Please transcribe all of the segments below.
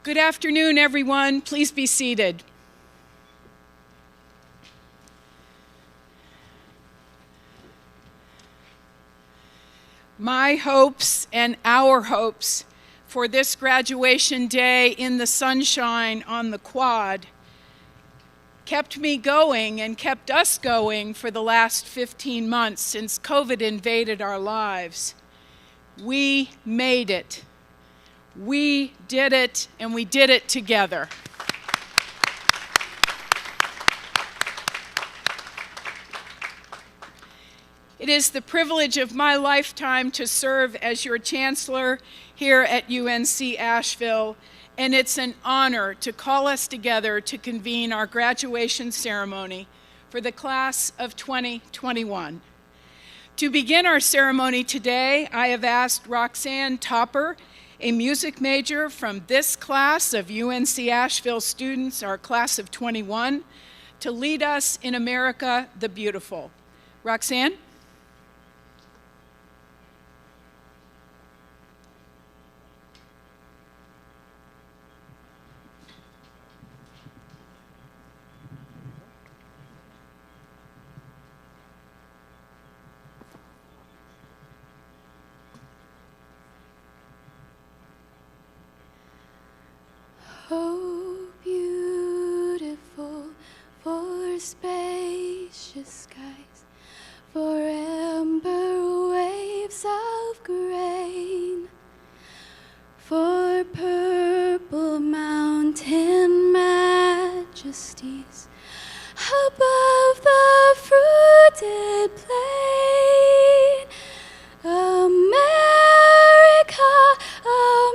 Good afternoon, everyone. Please be seated. My hopes and our hopes for this graduation day in the sunshine on the quad kept me going and kept us going for the last 15 months since COVID invaded our lives. We made it. We did it, and we did it together. It is the privilege of my lifetime to serve as your chancellor here at UNC Asheville, and it's an honor to call us together to convene our graduation ceremony for the class of 2021. To begin our ceremony today, I have asked Roxanne Topper, a music major from this class of UNC Asheville students, our class of 21, to lead us in America the Beautiful. Roxanne? Oh, beautiful for spacious skies, for amber waves of grain, for purple mountain majesties above the fruited plain. America,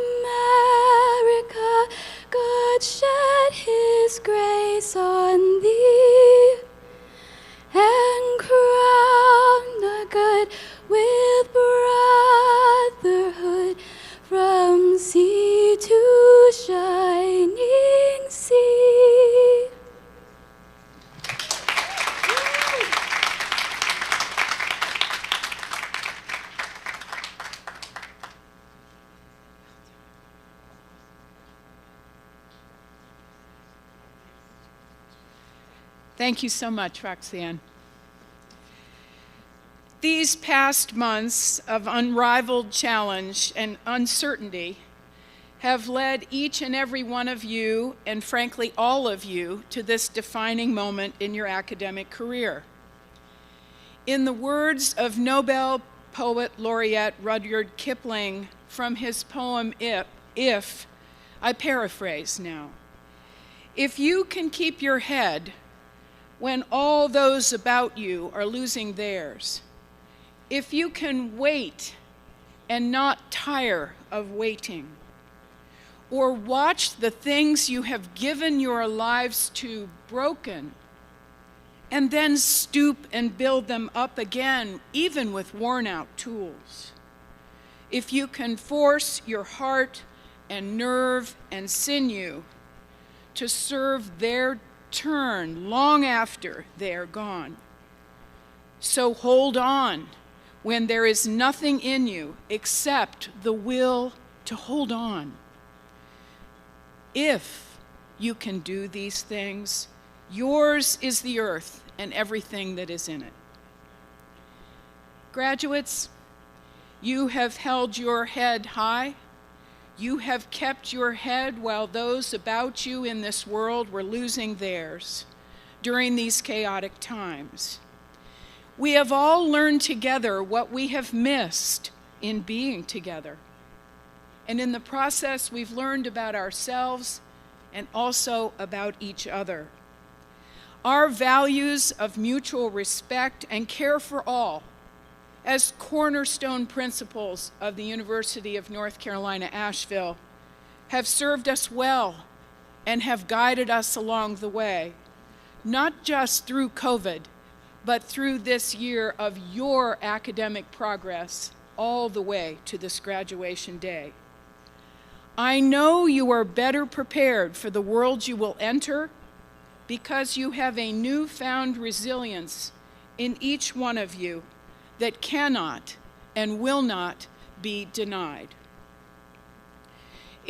America, God shed his grace on thee, and crowned our good with brotherhood from sea to shining sea. Thank you so much, Roxanne. These past months of unrivaled challenge and uncertainty have led each and every one of you, and frankly all of you, to this defining moment in your academic career. In the words of Nobel Poet Laureate Rudyard Kipling from his poem If, I paraphrase now, if you can keep your head when all those about you are losing theirs, if you can wait and not tire of waiting, or watch the things you have given your lives to broken, and then stoop and build them up again, even with worn-out tools, if you can force your heart and nerve and sinew to serve their turn long after they are gone. So hold on when there is nothing in you except the will to hold on. If you can do these things, yours is the earth and everything that is in it. Graduates, you have held your head high. You have kept your head while those about you in this world were losing theirs during these chaotic times. We have all learned together what we have missed in being together. And in the process, we've learned about ourselves and also about each other. Our values of mutual respect and care for all as cornerstone principles of the University of North Carolina, Asheville, have served us well and have guided us along the way, not just through COVID, but through this year of your academic progress all the way to this graduation day. I know you are better prepared for the world you will enter because you have a newfound resilience in each one of you that cannot and will not be denied.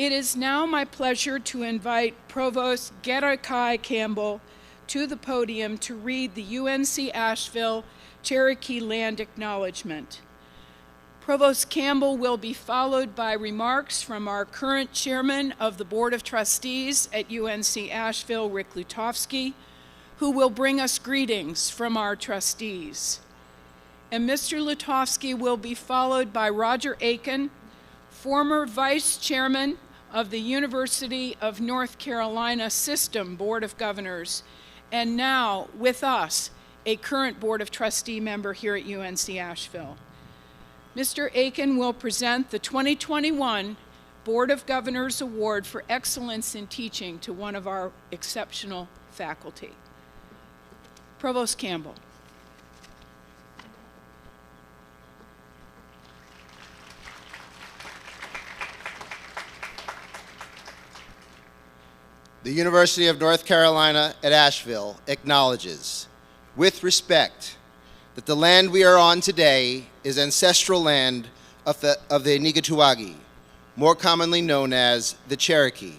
It is now my pleasure to invite Provost Gerakai Campbell to the podium to read the UNC Asheville Cherokee Land Acknowledgement. Provost Campbell will be followed by remarks from our current chairman of the Board of Trustees at UNC Asheville, Rick Lutovsky, who will bring us greetings from our trustees. And Mr. Lutovsky will be followed by Roger Aiken, former Vice Chairman of the University of North Carolina System Board of Governors, and now with us, a current Board of Trustee member here at UNC Asheville. Mr. Aiken will present the 2021 Board of Governors Award for Excellence in Teaching to one of our exceptional faculty. Provost Campbell. The University of North Carolina at Asheville acknowledges, with respect, that the land we are on today is ancestral land of the Niigatuwagi, more commonly known as the Cherokee.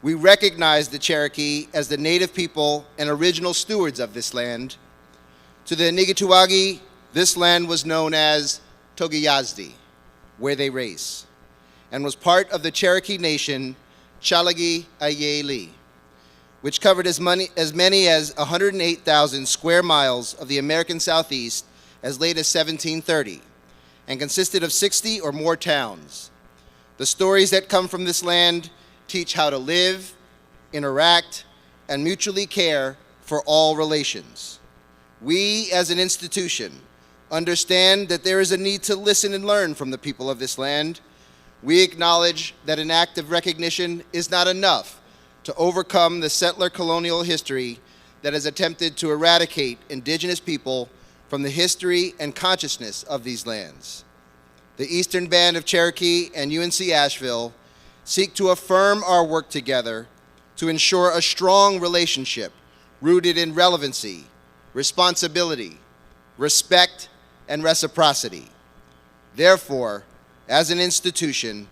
We recognize the Cherokee as the native people and original stewards of this land. To the Niigatuwagi, this land was known as Togiyazdi, where they race, and was part of the Cherokee Nation Chalagi Ayeli, which covered as many as 108,000 square miles of the American Southeast as late as 1730, and consisted of 60 or more towns. The stories that come from this land teach how to live, interact, and mutually care for all relations. We, as an institution, understand that there is a need to listen and learn from the people of this land. We acknowledge that an act of recognition is not enough to overcome the settler colonial history that has attempted to eradicate indigenous people from the history and consciousness of these lands. The Eastern Band of Cherokee and UNC Asheville seek to affirm our work together to ensure a strong relationship rooted in relevancy, responsibility, respect, and reciprocity. Therefore, as an institution,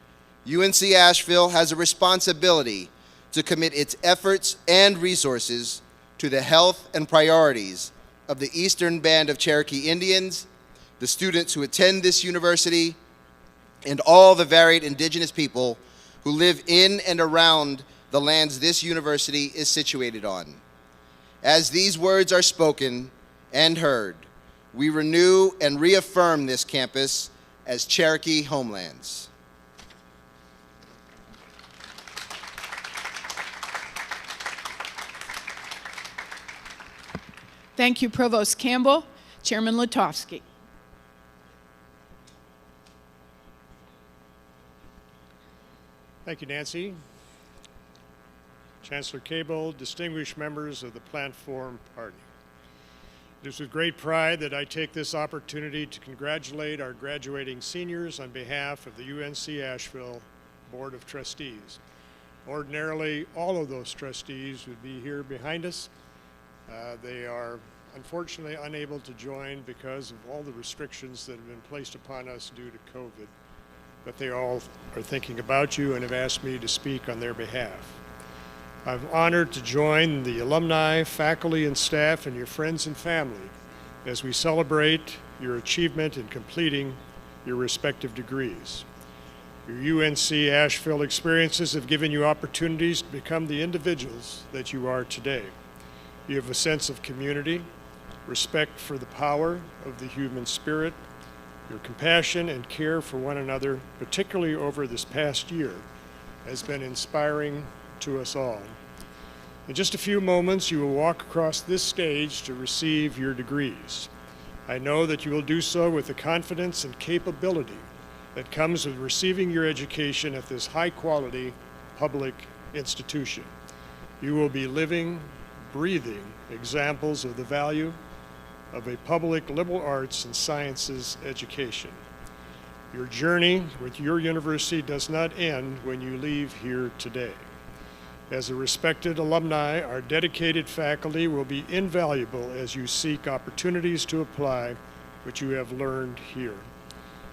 UNC Asheville has a responsibility to commit its efforts and resources to the health and priorities of the Eastern Band of Cherokee Indians, the students who attend this university, and all the varied indigenous people who live in and around the lands this university is situated on. As these words are spoken and heard, we renew and reaffirm this campus as Cherokee homelands. Thank you, Provost Campbell. Chairman Lutovsky. Thank you, Nancy. Chancellor Cable, distinguished members of the Platform Party. It is with great pride that I take this opportunity to congratulate our graduating seniors on behalf of the UNC Asheville Board of Trustees. Ordinarily, all of those trustees would be here behind us. They are unfortunately unable to join because of all the restrictions that have been placed upon us due to COVID. But they all are thinking about you and have asked me to speak on their behalf. I'm honored to join the alumni, faculty, and staff, and your friends and family as we celebrate your achievement in completing your respective degrees. Your UNC Asheville experiences have given you opportunities to become the individuals that you are today. You have a sense of community, respect for the power of the human spirit. Your compassion and care for one another, particularly over this past year, has been inspiring to us all. In just a few moments, you will walk across this stage to receive your degrees. I know that you will do so with the confidence and capability that comes with receiving your education at this high-quality public institution. You will be living, breathing examples of the value of a public liberal arts and sciences education. Your journey with your university does not end when you leave here today. As a respected alumni, our dedicated faculty will be invaluable as you seek opportunities to apply what you have learned here.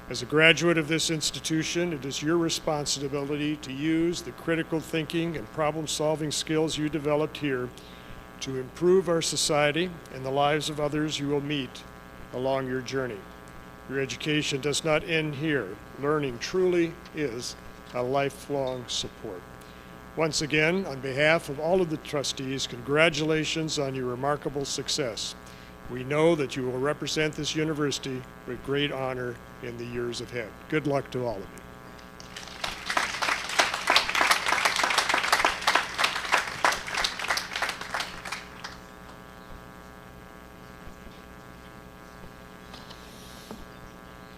As a graduate of this institution, it is your responsibility to use the critical thinking and problem-solving skills you developed here to improve our society and the lives of others you will meet along your journey. Your education does not end here. Learning truly is a lifelong support. Once again, on behalf of all of the trustees, congratulations on your remarkable success. We know that you will represent this university with great honor in the years ahead. Good luck to all of you.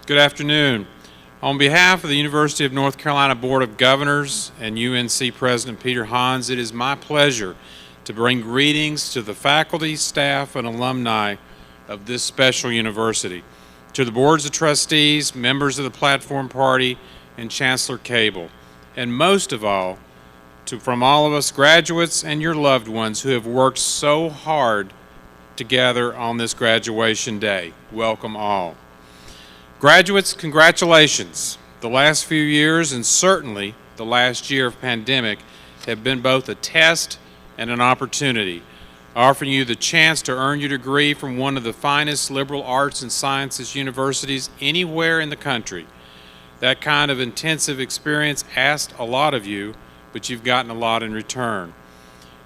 Good afternoon. On behalf of the University of North Carolina Board of Governors and UNC President Peter Hans, it is my pleasure to bring greetings to the faculty, staff, and alumni of this special university, to the boards of trustees, members of the Platform Party, and Chancellor Cable, and most of all, from all of us graduates and your loved ones who have worked so hard together on this graduation day. Welcome all. Graduates, congratulations. The last few years, and certainly the last year of pandemic, have been both a test and an opportunity, offering you the chance to earn your degree from one of the finest liberal arts and sciences universities anywhere in the country. That kind of intensive experience asked a lot of you, but you've gotten a lot in return.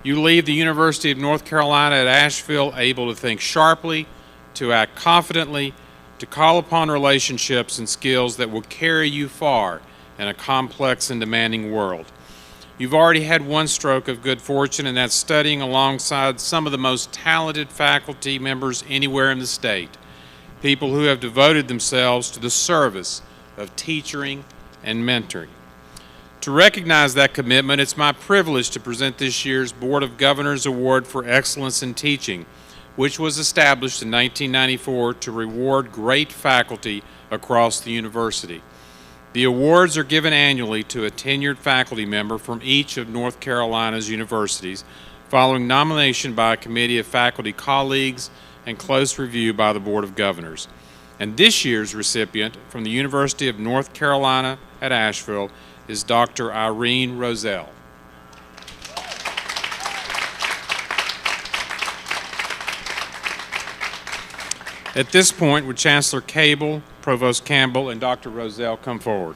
You leave the University of North Carolina at Asheville able to think sharply, to act confidently, to call upon relationships and skills that will carry you far in a complex and demanding world. You've already had one stroke of good fortune, and that's studying alongside some of the most talented faculty members anywhere in the state, people who have devoted themselves to the service of teaching and mentoring. To recognize that commitment, it's my privilege to present this year's Board of Governors Award for Excellence in Teaching, which was established in 1994 to reward great faculty across the university. The awards are given annually to a tenured faculty member from each of North Carolina's universities, following nomination by a committee of faculty colleagues and close review by the Board of Governors. And this year's recipient from the University of North Carolina at Asheville is Dr. Irene Rozelle. At this point, would Chancellor Cable, Provost Campbell, and Dr. Rozelle come forward?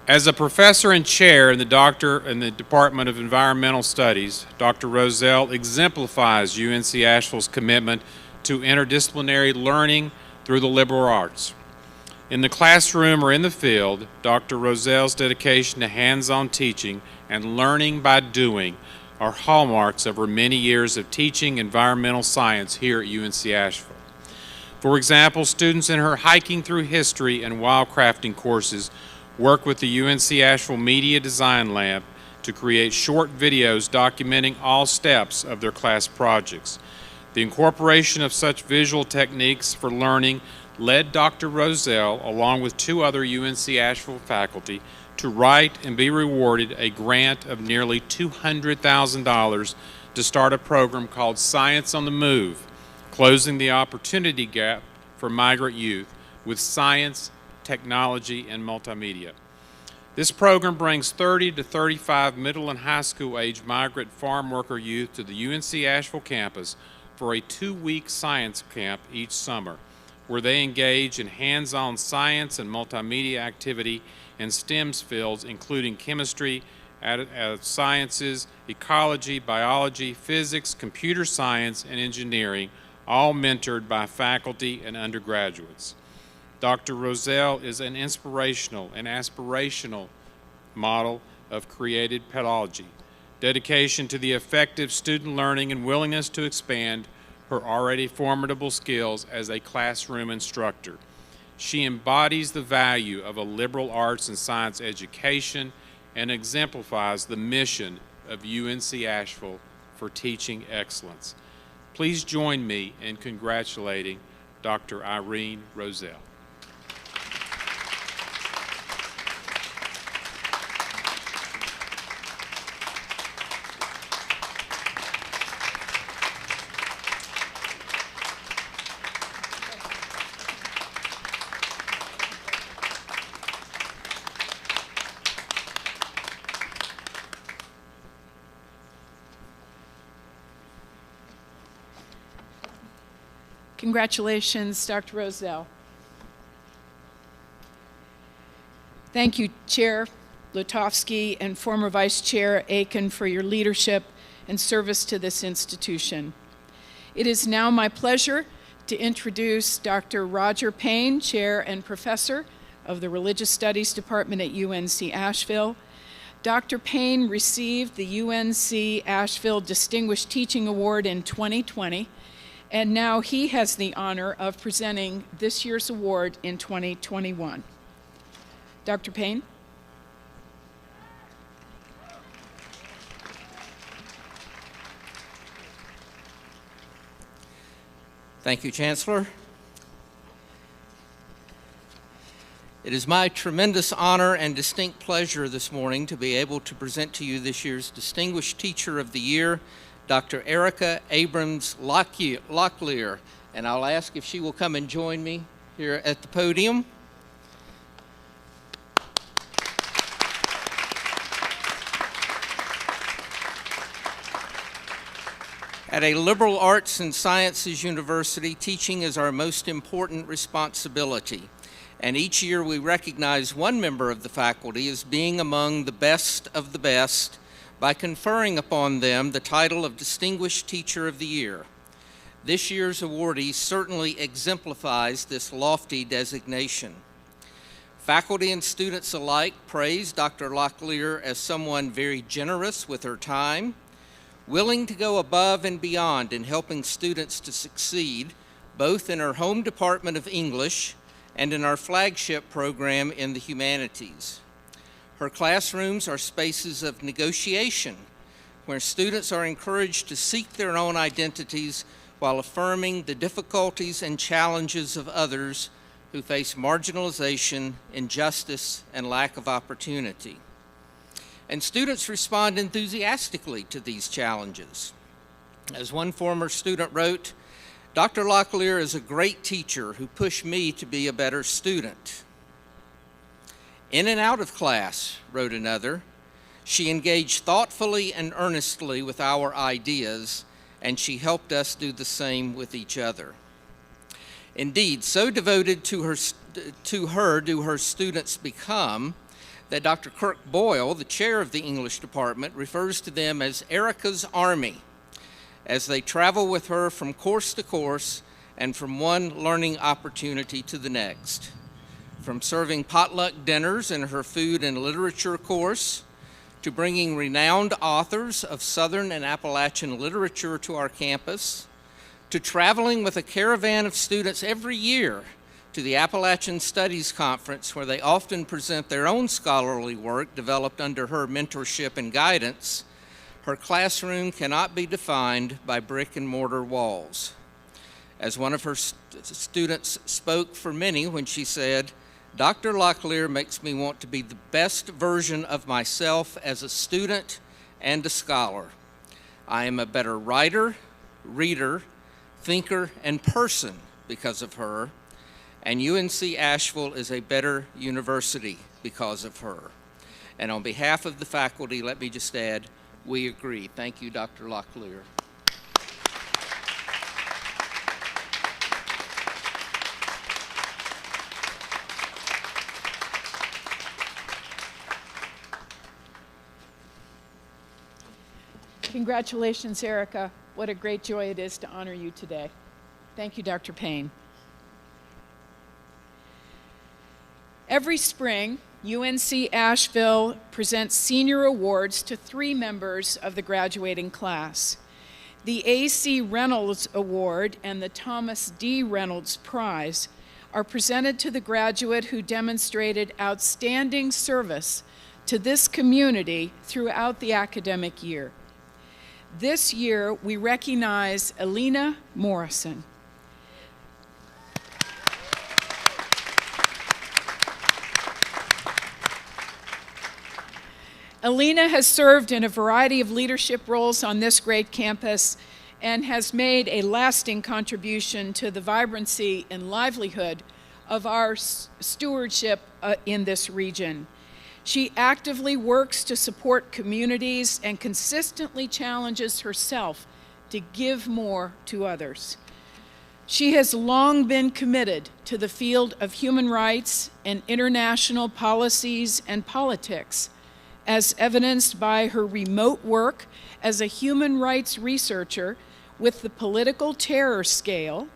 As a professor and chair in the Department of Environmental Studies, Dr. Rozelle exemplifies UNC Asheville's commitment to interdisciplinary learning through the liberal arts. In the classroom or in the field, Dr. Rozelle's dedication to hands-on teaching and learning by doing are hallmarks of her many years of teaching environmental science here at UNC Asheville. For example, students in her Hiking Through History and Wildcrafting courses work with the UNC Asheville Media Design Lab to create short videos documenting all steps of their class projects. The incorporation of such visual techniques for learning led Dr. Rozelle, along with two other UNC Asheville faculty, to write and be rewarded a grant of nearly $200,000 to start a program called Science on the Move, closing the opportunity gap for migrant youth with science, technology, and multimedia. This program brings 30 to 35 middle and high school age migrant farm worker youth to the UNC Asheville campus for a 2-week science camp each summer, where they engage in hands-on science and multimedia activity in STEM fields, including chemistry, sciences, ecology, biology, physics, computer science, and engineering, all mentored by faculty and undergraduates. Dr. Rozelle is an inspirational and aspirational model of creative pedagogy, dedication to the effective student learning, and willingness to expand her already formidable skills as a classroom instructor. She embodies the value of a liberal arts and science education and exemplifies the mission of UNC Asheville for teaching excellence. Please join me in congratulating Dr. Irene Rozelle. Congratulations, Dr. Roselle. Thank you, Chair Lutovsky and former Vice Chair Aiken, for your leadership and service to this institution. It is now my pleasure to introduce Dr. Roger Payne, Chair and Professor of the Religious Studies Department at UNC Asheville. Dr. Payne received the UNC Asheville Distinguished Teaching Award in 2020, and now he has the honor of presenting this year's award in 2021. Dr. Payne? Thank you, Chancellor. It is my tremendous honor and distinct pleasure this morning to be able to present to you this year's Distinguished Teacher of the Year, Dr. Erica Abrams Locklear. And I'll ask if she will come and join me here at the podium. At a liberal arts and sciences university, teaching is our most important responsibility. And each year we recognize one member of the faculty as being among the best of the best by conferring upon them the title of Distinguished Teacher of the Year. This year's awardee certainly exemplifies this lofty designation. Faculty and students alike praise Dr. Locklear as someone very generous with her time, willing to go above and beyond in helping students to succeed, both in her home department of English and in our flagship program in the humanities. Her classrooms are spaces of negotiation, where students are encouraged to seek their own identities while affirming the difficulties and challenges of others who face marginalization, injustice, and lack of opportunity. And students respond enthusiastically to these challenges. As one former student wrote, Dr. Locklear is a great teacher who pushed me to be a better student. In and out of class, wrote another, she engaged thoughtfully and earnestly with our ideas, and she helped us do the same with each other. Indeed, so devoted to her do her students become that Dr. Kirk Boyle, the chair of the English department, refers to them as Erica's Army, as they travel with her from course to course and from one learning opportunity to the next. From serving potluck dinners in her food and literature course, to bringing renowned authors of Southern and Appalachian literature to our campus, to traveling with a caravan of students every year to the Appalachian Studies Conference, where they often present their own scholarly work developed under her mentorship and guidance, her classroom cannot be defined by brick and mortar walls. As one of her students spoke for many when she said, Dr. Locklear makes me want to be the best version of myself as a student and a scholar. I am a better writer, reader, thinker, and person because of her, and UNC Asheville is a better university because of her. And on behalf of the faculty, let me just add, we agree. Thank you, Dr. Locklear. Congratulations, Erica. What a great joy it is to honor you today. Thank you, Dr. Payne. Every spring, UNC Asheville presents senior awards to 3 members of the graduating class. The A.C. Reynolds Award and the Thomas D. Reynolds Prize are presented to the graduate who demonstrated outstanding service to this community throughout the academic year. This year, we recognize Elena Morrison. Elena has served in a variety of leadership roles on this great campus and has made a lasting contribution to the vibrancy and livelihood of our stewardship in this region. She actively works to support communities and consistently challenges herself to give more to others. She has long been committed to the field of human rights and international policies and politics, as evidenced by her remote work as a human rights researcher with the Political Terror Scale,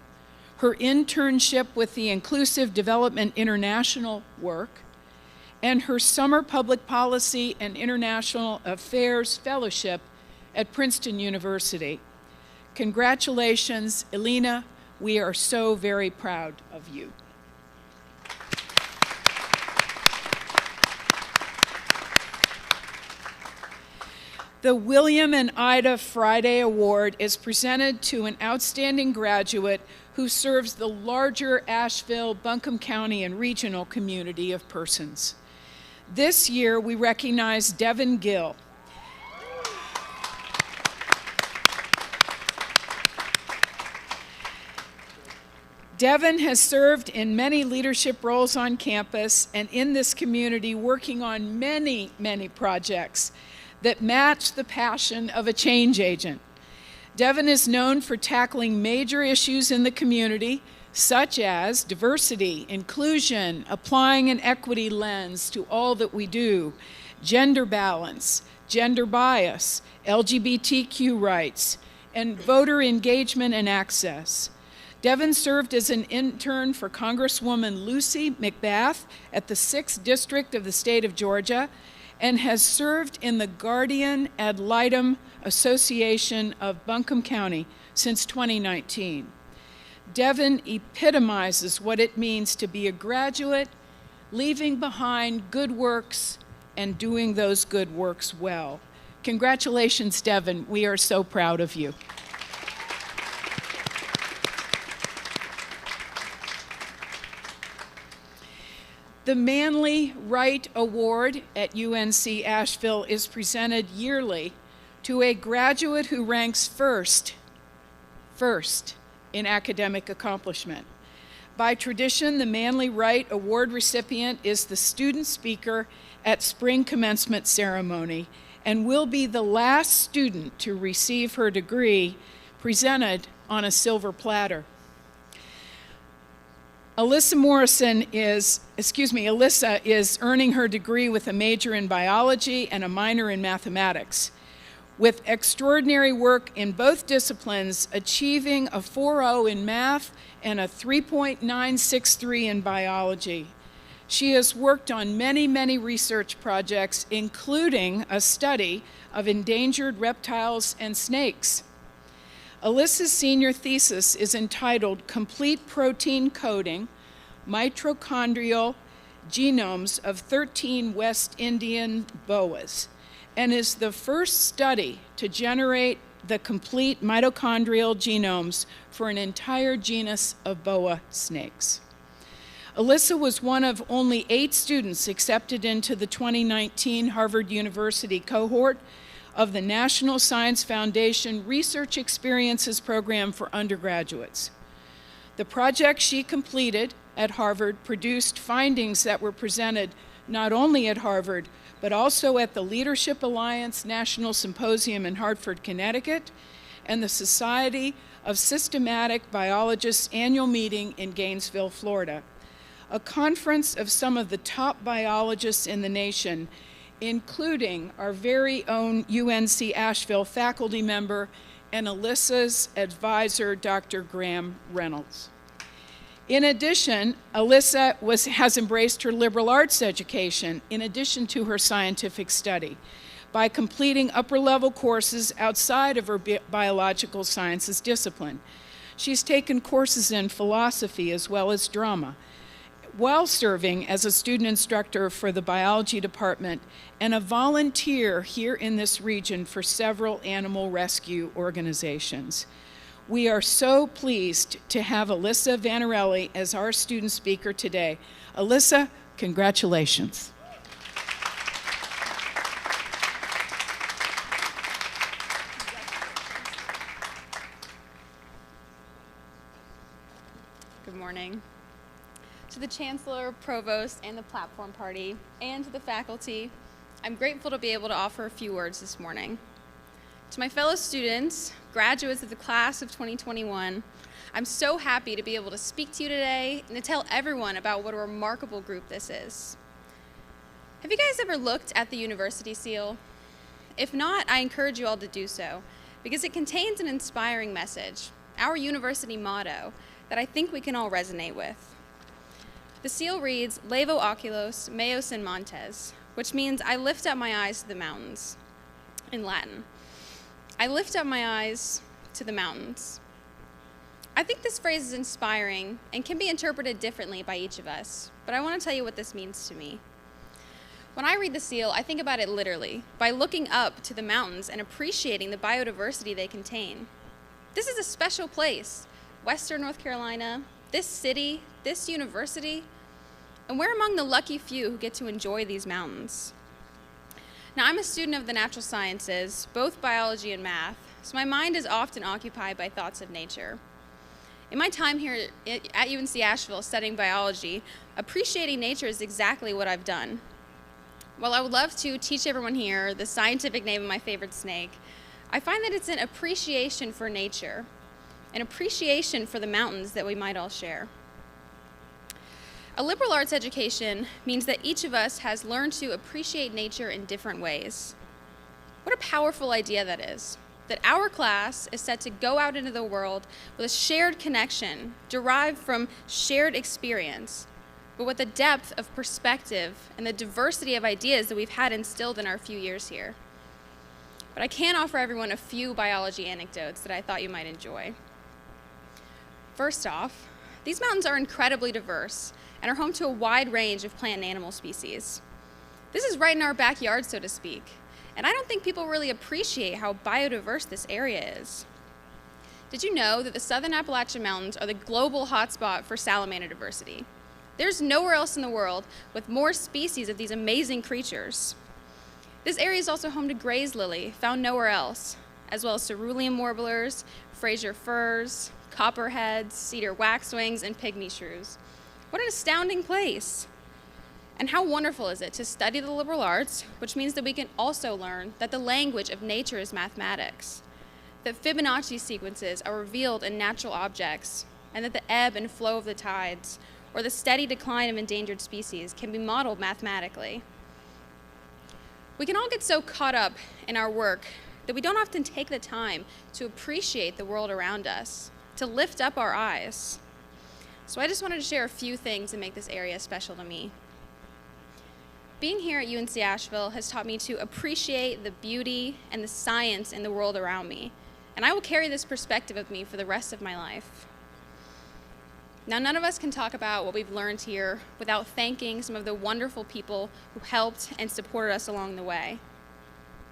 her internship with the Inclusive Development International work, and her summer public policy and international affairs fellowship at Princeton University. Congratulations, Elena. We are so very proud of you. The William and Ida Friday Award is presented to an outstanding graduate who serves the larger Asheville, Buncombe County, and regional community of persons. This year, we recognize Devin Gill. Devin has served in many leadership roles on campus and in this community, working on many, many projects that match the passion of a change agent. Devin is known for tackling major issues in the community, such as diversity, inclusion, applying an equity lens to all that we do, gender balance, gender bias, LGBTQ rights, and voter engagement and access. Devin served as an intern for Congresswoman Lucy McBath at the 6th District of the state of Georgia and has served in the Guardian Ad Litem Association of Buncombe County since 2019. Devin epitomizes what it means to be a graduate, leaving behind good works and doing those good works well. Congratulations, Devin. We are so proud of you. The Manley Wright Award at UNC Asheville is presented yearly to a graduate who ranks first in academic accomplishment. By tradition, the Manley Wright Award recipient is the student speaker at spring commencement ceremony and will be the last student to receive her degree presented on a silver platter. Alyssa is earning her degree with a major in biology and a minor in mathematics, with extraordinary work in both disciplines, achieving a 4.0 in math and a 3.963 in biology. She has worked on many, many research projects, including a study of endangered reptiles and snakes. Alyssa's senior thesis is entitled Complete Protein Coding, Mitochondrial Genomes of 13 West Indian Boas, and is the first study to generate the complete mitochondrial genomes for an entire genus of boa snakes. Alyssa was one of only 8 students accepted into the 2019 Harvard University cohort of the National Science Foundation Research Experiences Program for undergraduates. The project she completed at Harvard produced findings that were presented not only at Harvard, but also at the Leadership Alliance National Symposium in Hartford, Connecticut, and the Society of Systematic Biologists annual meeting in Gainesville, Florida, a conference of some of the top biologists in the nation, including our very own UNC Asheville faculty member and Alyssa's advisor, Dr. Graham Reynolds. In addition, Alyssa has embraced her liberal arts education in addition to her scientific study by completing upper-level courses outside of her biological sciences discipline. She's taken courses in philosophy as well as drama, while serving as a student instructor for the biology department and a volunteer here in this region for several animal rescue organizations. We are so pleased to have Alyssa Vanarelli as our student speaker today. Alyssa, congratulations. Good morning. To the Chancellor, Provost, and the Platform Party, and to the faculty, I'm grateful to be able to offer a few words this morning. To my fellow students, graduates of the class of 2021. I'm so happy to be able to speak to you today and to tell everyone about what a remarkable group this is. Have you guys ever looked at the university seal? If not, I encourage you all to do so, because it contains an inspiring message, our university motto, that I think we can all resonate with. The seal reads, Levo oculos meos in montes, which means I lift up my eyes to the mountains, in Latin. I lift up my eyes to the mountains. I think this phrase is inspiring and can be interpreted differently by each of us, but I want to tell you what this means to me. When I read the seal, I think about it literally, by looking up to the mountains and appreciating the biodiversity they contain. This is a special place, Western North Carolina, this city, this university, and we're among the lucky few who get to enjoy these mountains. Now, I'm a student of the natural sciences, both biology and math, so my mind is often occupied by thoughts of nature. In my time here at UNC Asheville studying biology, appreciating nature is exactly what I've done. While I would love to teach everyone here the scientific name of my favorite snake, I find that it's an appreciation for nature, an appreciation for the mountains that we might all share. A liberal arts education means that each of us has learned to appreciate nature in different ways. What a powerful idea that is, that our class is set to go out into the world with a shared connection derived from shared experience, but with the depth of perspective and the diversity of ideas that we've had instilled in our few years here. But I can offer everyone a few biology anecdotes that I thought you might enjoy. First off, these mountains are incredibly diverse and are home to a wide range of plant and animal species. This is right in our backyard, so to speak, and I don't think people really appreciate how biodiverse this area is. Did you know that the Southern Appalachian Mountains are the global hotspot for salamander diversity? There's nowhere else in the world with more species of these amazing creatures. This area is also home to Gray's lily, found nowhere else, as well as cerulean warblers, Fraser firs, copperheads, cedar waxwings, and pygmy shrews. What an astounding place! And how wonderful is it to study the liberal arts, which means that we can also learn that the language of nature is mathematics, that Fibonacci sequences are revealed in natural objects, and that the ebb and flow of the tides, or the steady decline of endangered species, can be modeled mathematically. We can all get so caught up in our work that we don't often take the time to appreciate the world around us, to lift up our eyes. So I just wanted to share a few things that make this area special to me. Being here at UNC Asheville has taught me to appreciate the beauty and the science in the world around me, and I will carry this perspective with me for the rest of my life. Now, none of us can talk about what we've learned here without thanking some of the wonderful people who helped and supported us along the way.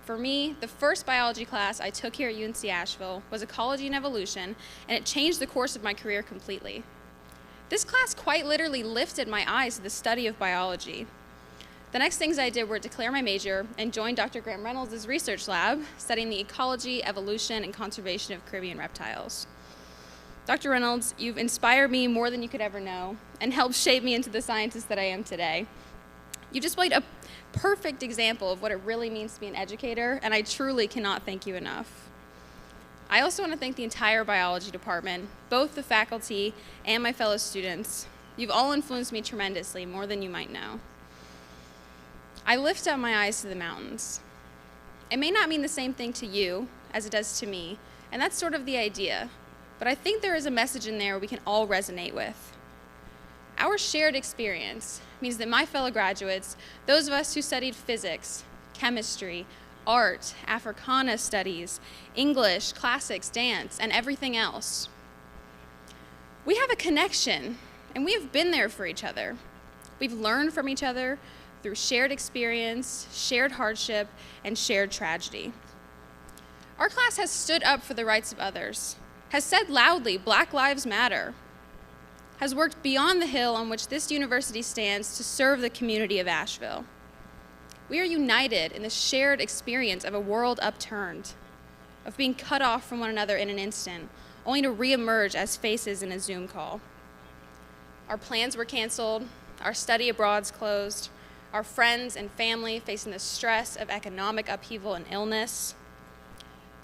For me, the first biology class I took here at UNC Asheville was Ecology and Evolution, and it changed the course of my career completely. This class quite literally lifted my eyes to the study of biology. The next things I did were declare my major and join Dr. Graham Reynolds' research lab, studying the ecology, evolution, and conservation of Caribbean reptiles. Dr. Reynolds, you've inspired me more than you could ever know and helped shape me into the scientist that I am today. You displayed a perfect example of what it really means to be an educator, and I truly cannot thank you enough. I also want to thank the entire biology department, both the faculty and my fellow students. You've all influenced me tremendously, more than you might know. I lift up my eyes to the mountains. It may not mean the same thing to you as it does to me, and that's sort of the idea. But I think there is a message in there we can all resonate with. Our shared experience means that my fellow graduates, those of us who studied physics, chemistry, art, Africana studies, English, classics, dance, and everything else, we have a connection, and we have been there for each other. We've learned from each other through shared experience, shared hardship, and shared tragedy. Our class has stood up for the rights of others, has said loudly, Black Lives Matter, has worked beyond the hill on which this university stands to serve the community of Asheville. We are united in the shared experience of a world upturned, of being cut off from one another in an instant, only to reemerge as faces in a Zoom call. Our plans were canceled, our study abroads closed, our friends and family facing the stress of economic upheaval and illness.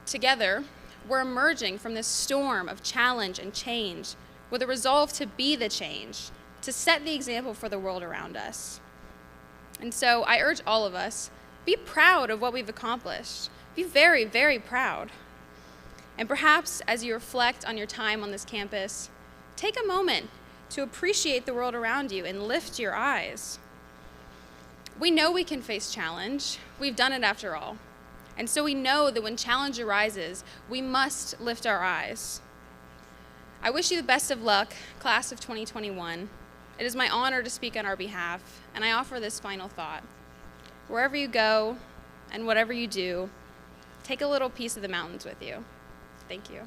Together, We're emerging from this storm of challenge and change with a resolve to be the change, to set the example for the world around us. And so I urge all of us, be proud of what we've accomplished. Be very, very proud. And perhaps as you reflect on your time on this campus, take a moment to appreciate the world around you and lift your eyes. We know we can face challenge. We've done it after all. And so we know that when challenge arises, we must lift our eyes. I wish you the best of luck, class of 2021. It is my honor to speak on our behalf, and I offer this final thought. Wherever you go and whatever you do, take a little piece of the mountains with you. Thank you.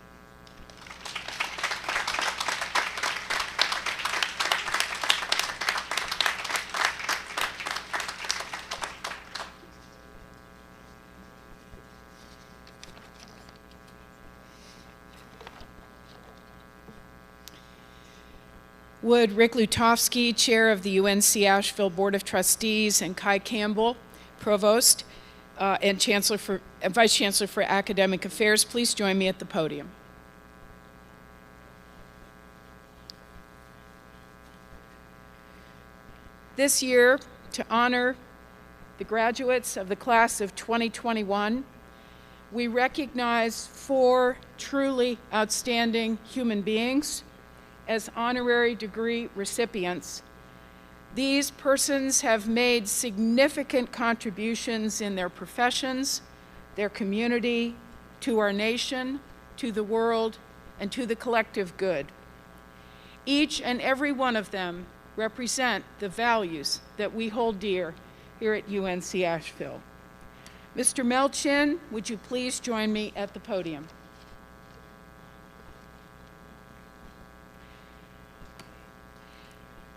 Would Rick Lutovsky, Chair of the UNC Asheville Board of Trustees, and Kai Campbell, Provost and Vice Chancellor for Academic Affairs, please join me at the podium. This year, to honor the graduates of the class of 2021, we recognize 4 truly outstanding human beings as honorary degree recipients. These persons have made significant contributions in their professions, their community, to our nation, to the world, and to the collective good. Each and every one of them represent the values that we hold dear here at UNC Asheville. Mr. Mel Chin, would you please join me at the podium?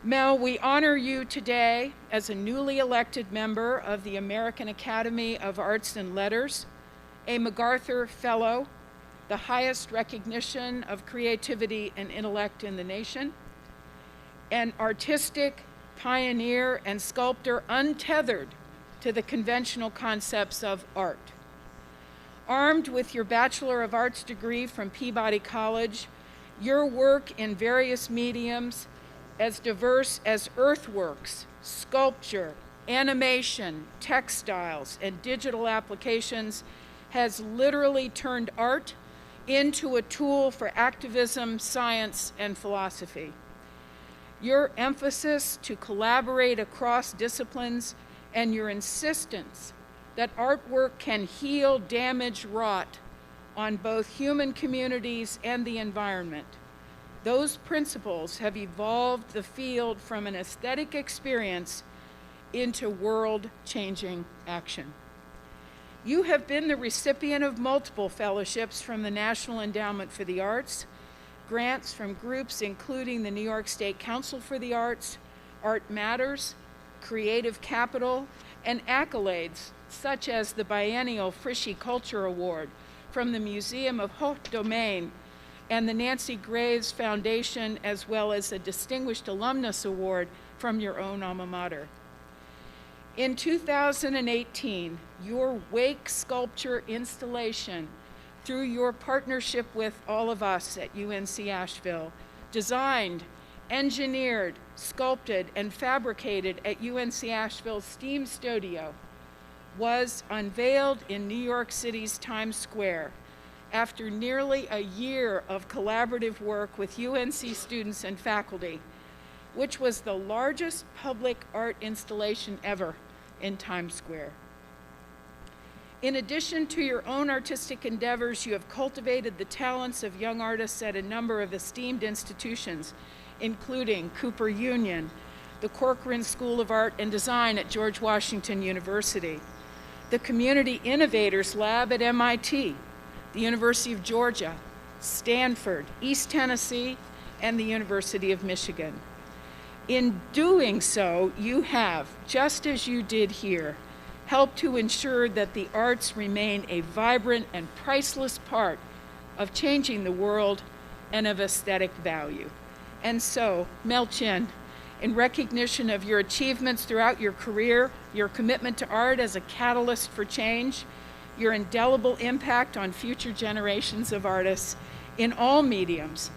Mel, we honor you today as a newly elected member of the American Academy of Arts and Letters, a MacArthur Fellow, the highest recognition of creativity and intellect in the nation, an artistic pioneer and sculptor untethered to the conventional concepts of art. Armed with your Bachelor of Arts degree from Peabody College, your work in various mediums as diverse as earthworks, sculpture, animation, textiles, and digital applications has literally turned art into a tool for activism, science, and philosophy. Your emphasis to collaborate across disciplines and your insistence that artwork can heal damage wrought on both human communities and the environment. Those principles have evolved the field from an aesthetic experience into world-changing action. You have been the recipient of multiple fellowships from the National Endowment for the Arts, grants from groups including the New York State Council for the Arts, Art Matters, Creative Capital, and accolades such as the biennial Frischie Culture Award from the Museum of Haute Domaine and the Nancy Graves Foundation, as well as a Distinguished Alumnus Award from your own alma mater. In 2018, your Wake sculpture installation, through your partnership with all of us at UNC Asheville, designed, engineered, sculpted, and fabricated at UNC Asheville's STEAM Studio, was unveiled in New York City's Times Square after nearly a year of collaborative work with UNC students and faculty, which was the largest public art installation ever in Times Square. In addition to your own artistic endeavors, you have cultivated the talents of young artists at a number of esteemed institutions, including Cooper Union, the Corcoran School of Art and Design at George Washington University, the Community Innovators Lab at MIT, the University of Georgia, Stanford, East Tennessee, and the University of Michigan. In doing so, you have, just as you did here, helped to ensure that the arts remain a vibrant and priceless part of changing the world and of aesthetic value. And so, Mel Chin, in recognition of your achievements throughout your career, your commitment to art as a catalyst for change, your indelible impact on future generations of artists in all mediums.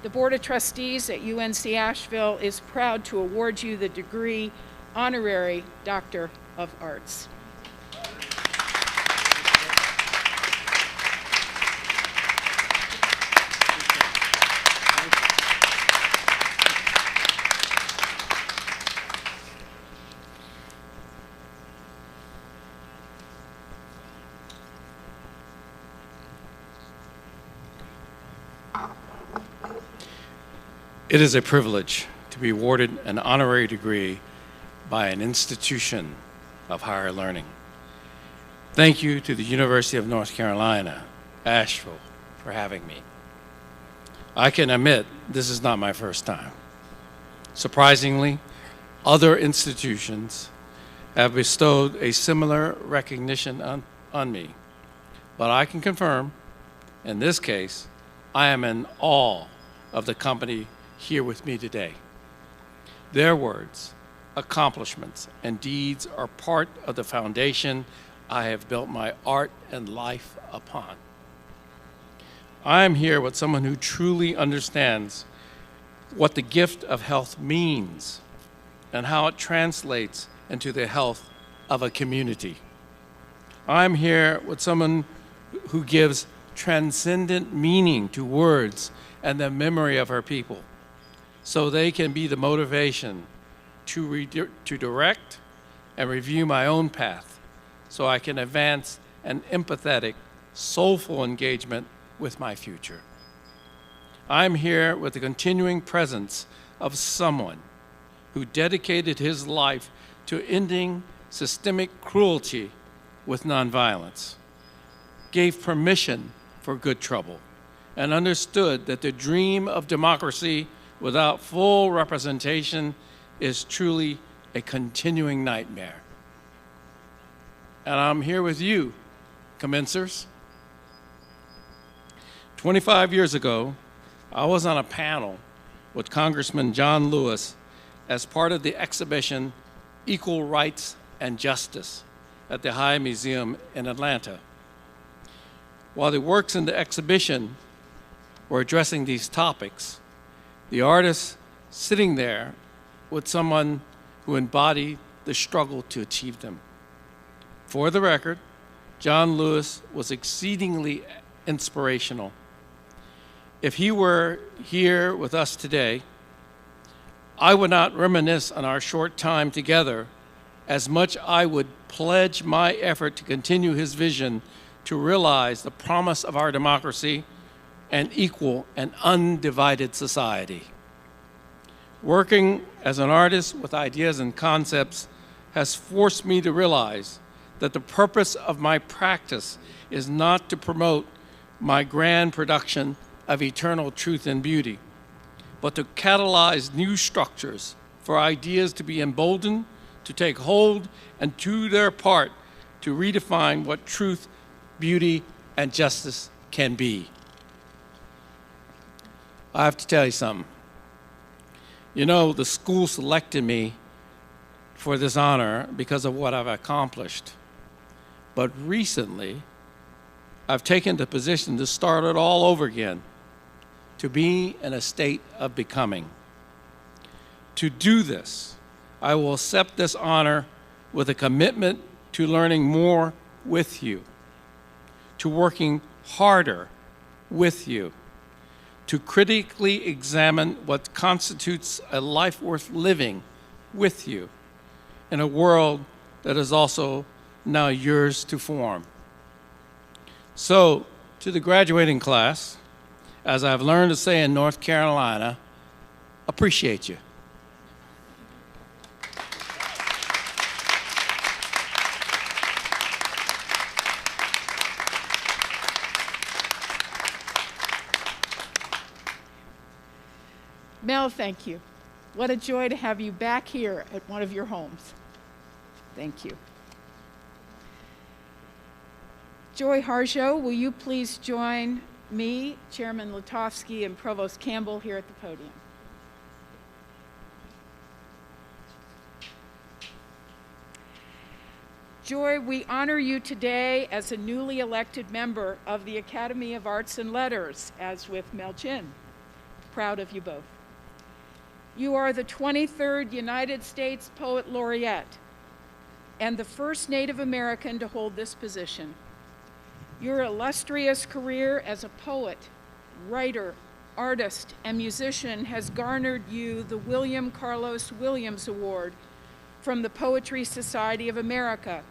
The Board of Trustees at UNC Asheville is proud to award you the degree Honorary Doctor of Arts. It is a privilege to be awarded an honorary degree by an institution of higher learning. Thank you to the University of North Carolina, Asheville, for having me. I can admit this is not my first time. Surprisingly, other institutions have bestowed a similar recognition on me. But I can confirm, in this case, I am in awe of the company here with me today. Their words, accomplishments, and deeds are part of the foundation I have built my art and life upon. I am here with someone who truly understands what the gift of health means and how it translates into the health of a community. I'm here with someone who gives transcendent meaning to words and the memory of her people, so they can be the motivation to direct and review my own path, so I can advance an empathetic, soulful engagement with my future. I'm here with the continuing presence of someone who dedicated his life to ending systemic cruelty with nonviolence, gave permission for good trouble, and understood that the dream of democracy without full representation is truly a continuing nightmare. And I'm here with you, commencers. 25 years ago, I was on a panel with Congressman John Lewis as part of the exhibition Equal Rights and Justice at the High Museum in Atlanta. While the works in the exhibition were addressing these topics, the artist sitting there with someone who embodied the struggle to achieve them. For the record, John Lewis was exceedingly inspirational. If he were here with us today, I would not reminisce on our short time together as much I would pledge my effort to continue his vision to realize the promise of our democracy and equal and undivided society. Working as an artist with ideas and concepts has forced me to realize that the purpose of my practice is not to promote my grand production of eternal truth and beauty, but to catalyze new structures for ideas to be emboldened, to take hold, and do their part to redefine what truth, beauty, and justice can be. I have to tell you something. You know, the school selected me for this honor because of what I've accomplished. But recently, I've taken the position to start it all over again, to be in a state of becoming. To do this, I will accept this honor with a commitment to learning more with you, to working harder with you, to critically examine what constitutes a life worth living with you in a world that is also now yours to form. So, to the graduating class, as I've learned to say in North Carolina, appreciate you. Mel, thank you. What a joy to have you back here at one of your homes. Thank you. Joy Harjo, will you please join me, Chairman Lutovsky, and Provost Campbell here at the podium? Joy, we honor you today as a newly elected member of the Academy of Arts and Letters, as with Mel Chin. Proud of you both. You are the 23rd United States Poet Laureate and the first Native American to hold this position. Your illustrious career as a poet, writer, artist, and musician has garnered you the William Carlos Williams Award from the Poetry Society of America,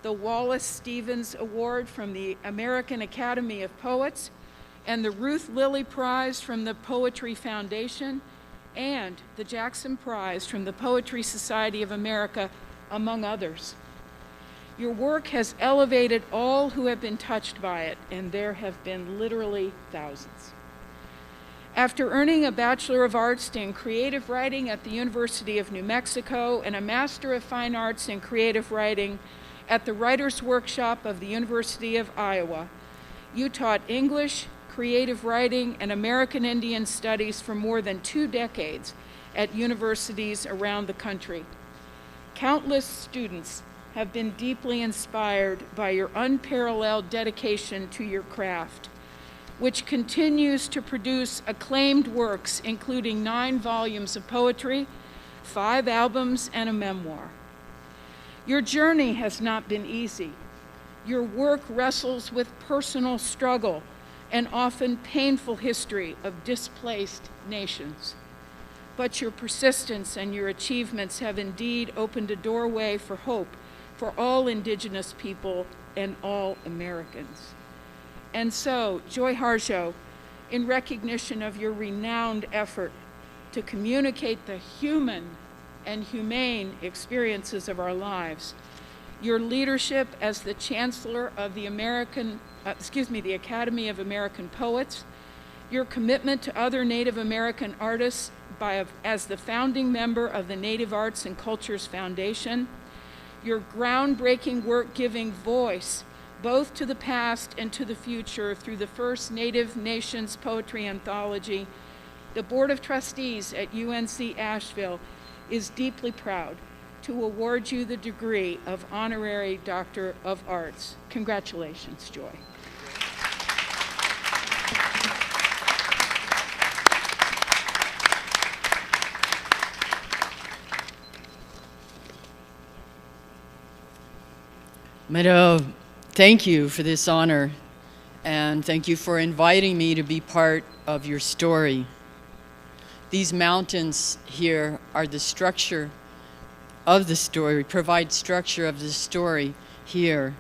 the Wallace Stevens Award from the American Academy of Poets, and the Ruth Lilly Prize from the Poetry Foundation, and the Jackson Prize from the Poetry Society of America, among others. Your work has elevated all who have been touched by it, and there have been literally thousands. After earning a Bachelor of Arts in Creative Writing at the University of New Mexico and a Master of Fine Arts in Creative Writing at the Writers' Workshop of the University of Iowa, you taught English, creative writing, and American Indian Studies for more than 2 decades at universities around the country. Countless students have been deeply inspired by your unparalleled dedication to your craft, which continues to produce acclaimed works, including 9 volumes of poetry, 5 albums, and a memoir. Your journey has not been easy. Your work wrestles with personal struggle and often painful history of displaced nations. But your persistence and your achievements have indeed opened a doorway for hope for all Indigenous people and all Americans. And so, Joy Harjo, in recognition of your renowned effort to communicate the human and humane experiences of our lives, your leadership as the Chancellor of the the Academy of American Poets, your commitment to other Native American artists as the founding member of the Native Arts and Cultures Foundation, your groundbreaking work giving voice both to the past and to the future through the first Native Nations Poetry Anthology, the Board of Trustees at UNC Asheville is deeply proud to award you the degree of Honorary Doctor of Arts. Congratulations, Joy. Meadow, thank you for this honor, and thank you for inviting me to be part of your story. These mountains here are the structure of the story, provide structure of the story here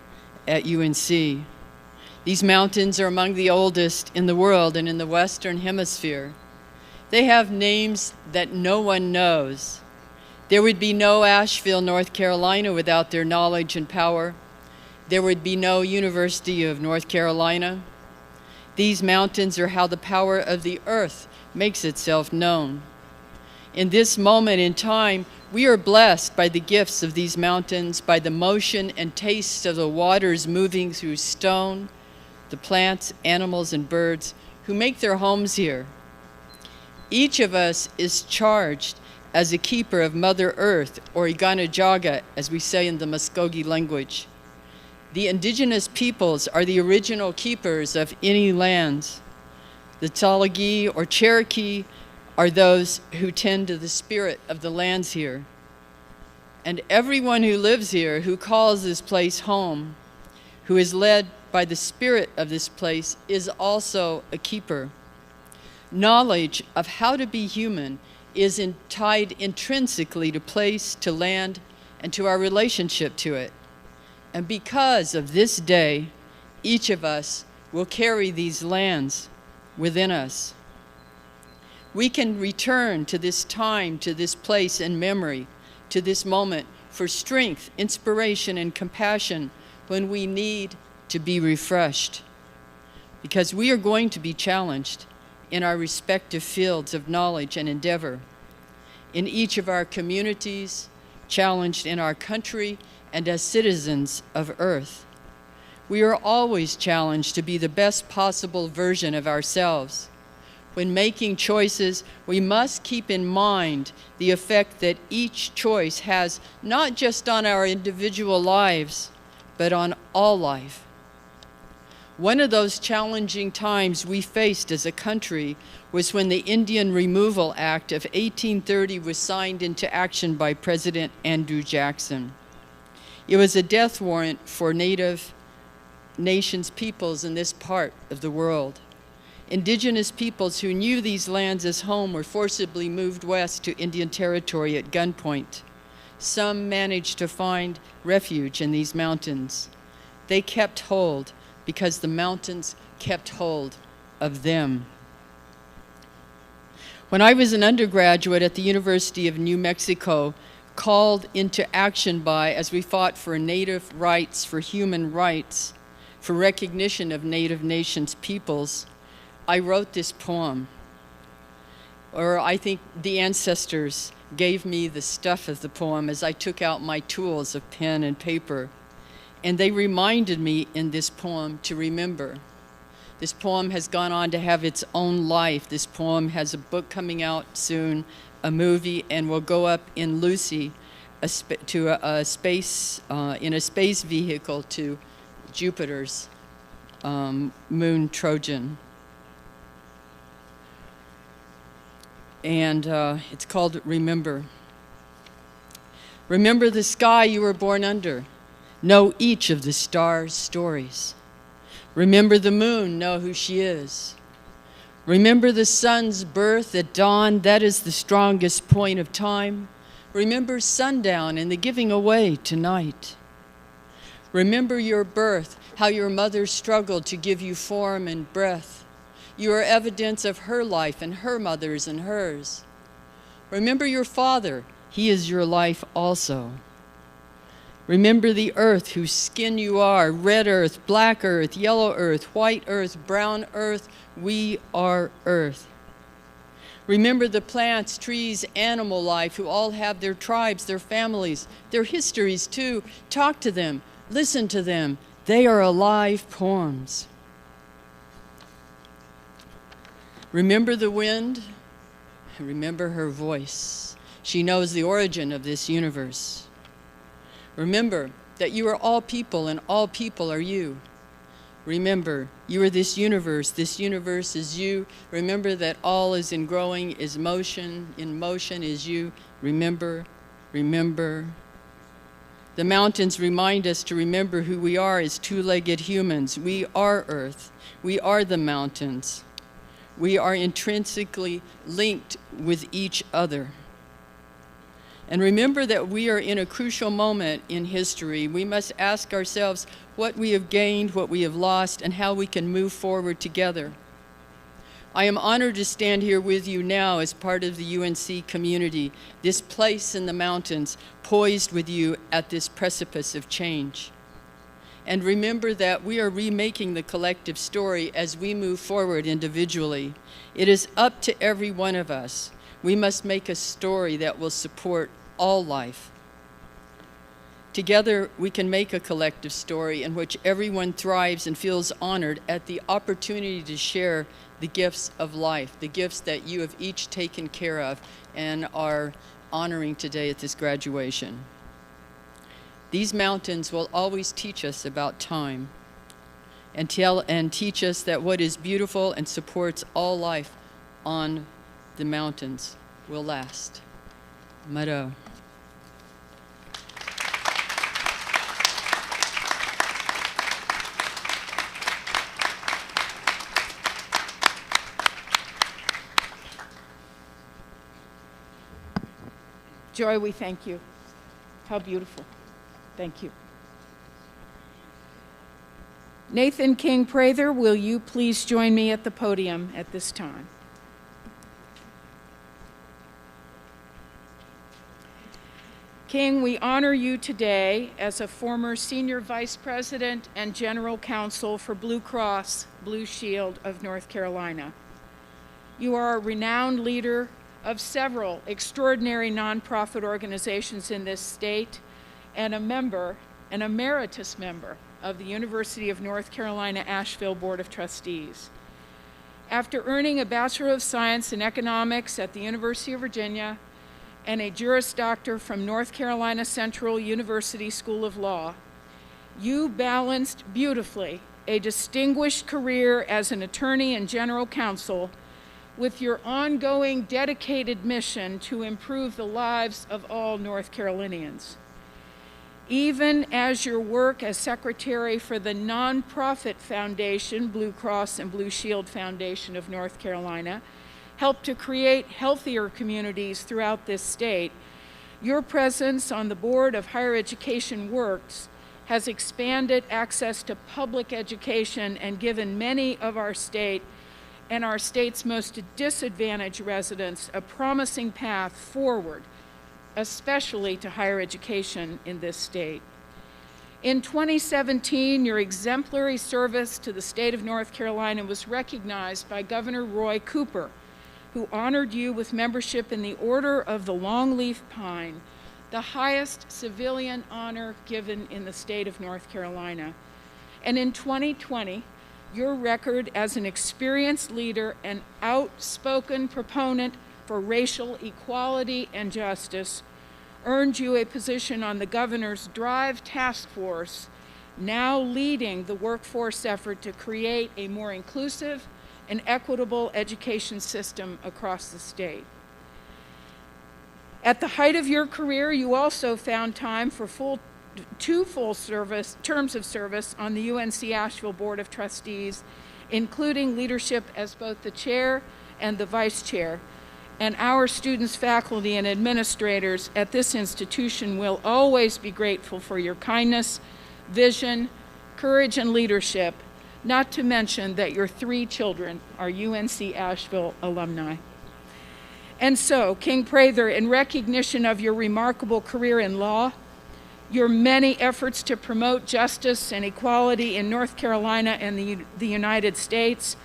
at UNC. These mountains are among the oldest in the world and in the Western Hemisphere. They have names that no one knows. There would be no Asheville, North Carolina without their knowledge and power. There would be no University of North Carolina. These mountains are how the power of the earth makes itself known. In this moment in time, we are blessed by the gifts of these mountains, by the motion and taste of the waters moving through stone, the plants, animals, and birds who make their homes here. Each of us is charged as a keeper of Mother Earth, or Igana Jaga, as we say in the Muskogee language. The indigenous peoples are the original keepers of any lands. The Talagi or Cherokee are those who tend to the spirit of the lands here. And everyone who lives here, who calls this place home, who is led by the spirit of this place, is also a keeper. Knowledge of how to be human is tied intrinsically to place, to land, and to our relationship to it. And because of this day, each of us will carry these lands within us. We can return to this time, to this place in memory, to this moment for strength, inspiration, and compassion when we need to be refreshed. Because we are going to be challenged in our respective fields of knowledge and endeavor. In each of our communities, challenged in our country, and as citizens of Earth. We are always challenged to be the best possible version of ourselves. When making choices, we must keep in mind the effect that each choice has not just on our individual lives, but on all life. One of those challenging times we faced as a country was when the Indian Removal Act of 1830 was signed into action by President Andrew Jackson. It was a death warrant for Native nations peoples in this part of the world. Indigenous peoples who knew these lands as home were forcibly moved west to Indian Territory at gunpoint. Some managed to find refuge in these mountains. They kept hold because the mountains kept hold of them. When I was an undergraduate at the University of New Mexico, called into action by, as we fought for Native rights, for human rights, for recognition of Native nations peoples, I wrote this poem. Or I think the ancestors gave me the stuff of the poem as I took out my tools of pen and paper. And they reminded me in this poem to remember. This poem has gone on to have its own life. This poem has a book coming out soon, a movie, and will go up in Lucy in a space vehicle to Jupiter's moon Trojan. And it's called Remember. Remember the sky you were born under. Know each of the stars' stories. Remember the moon, know who she is. Remember the sun's birth at dawn, that is the strongest point of time. Remember sundown and the giving away tonight. Remember your birth, how your mother struggled to give you form and breath. You are evidence of her life and her mother's and hers. Remember your father, he is your life also. Remember the earth whose skin you are, red earth, black earth, yellow earth, white earth, brown earth, we are earth. Remember the plants, trees, animal life who all have their tribes, their families, their histories too. Talk to them, listen to them. They are alive poems. Remember the wind, remember her voice. She knows the origin of this universe. Remember that you are all people and all people are you. Remember, you are this universe is you. Remember that all is in growing, is motion, in motion is you. Remember, remember. The mountains remind us to remember who we are as two-legged humans. We are Earth. We are the mountains. We are intrinsically linked with each other. And remember that we are in a crucial moment in history. We must ask ourselves what we have gained, what we have lost, and how we can move forward together. I am honored to stand here with you now as part of the UNC community, this place in the mountains, poised with you at this precipice of change. And remember that we are remaking the collective story as we move forward individually. It is up to every one of us. We must make a story that will support all life. Together, we can make a collective story in which everyone thrives and feels honored at the opportunity to share the gifts of life, the gifts that you have each taken care of and are honoring today at this graduation. These mountains will always teach us about time and teach us that what is beautiful and supports all life on the mountains will last. Maro. Joy, we thank you. How beautiful. Thank you. Nathan King Prather, will you please join me at the podium at this time? King, we honor you today as a former Senior Vice President and General Counsel for Blue Cross Blue Shield of North Carolina. You are a renowned leader of several extraordinary nonprofit organizations in this state and an emeritus member of the University of North Carolina Asheville Board of Trustees. After earning a Bachelor of Science in Economics at the University of Virginia and a Juris Doctor from North Carolina Central University School of Law, You balanced beautifully a distinguished career as an attorney and general counsel with your ongoing dedicated mission to improve the lives of all North Carolinians. Even as your work as secretary for the nonprofit foundation, Blue Cross and Blue Shield Foundation of North Carolina, helped to create healthier communities throughout this state, your presence on the board of Higher Education Works has expanded access to public education and given many of our state and our state's most disadvantaged residents a promising path forward, especially to higher education in this state. In 2017, your exemplary service to the state of North Carolina was recognized by Governor Roy Cooper, who honored you with membership in the Order of the Longleaf Pine, the highest civilian honor given in the state of North Carolina. And in 2020, your record as an experienced leader and outspoken proponent for racial equality and justice earned you a position on the governor's DRIVE task force, now leading the workforce effort to create a more inclusive and equitable education system across the state. At the height of your career, you also found time for two full terms of service on the UNC Asheville Board of Trustees, including leadership as both the chair and the vice chair. And our students, faculty, and administrators at this institution will always be grateful for your kindness, vision, courage, and leadership, not to mention that your 3 children are UNC Asheville alumni. And so, King Prather, in recognition of your remarkable career in law, your many efforts to promote justice and equality in North Carolina and the United States,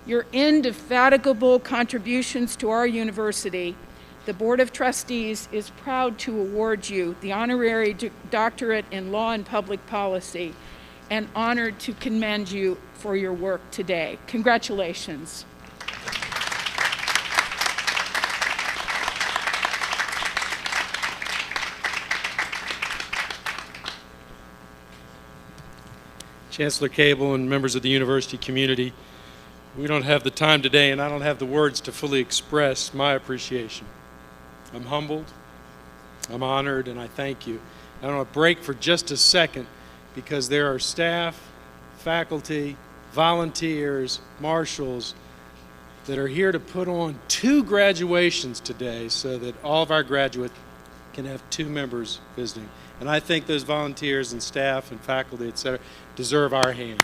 your indefatigable contributions to our university, the Board of Trustees is proud to award you the honorary doctorate in law and public policy and honored to commend you for your work today. Congratulations. Chancellor Cable and members of the university community, we don't have the time today and I don't have the words to fully express my appreciation. I'm humbled, I'm honored, and I thank you. I want to break for just a second because there are staff, faculty, volunteers, marshals that are here to put on 2 graduations today so that all of our graduates can have 2 members visiting. And I think those volunteers and staff and faculty, et cetera, deserve our hand.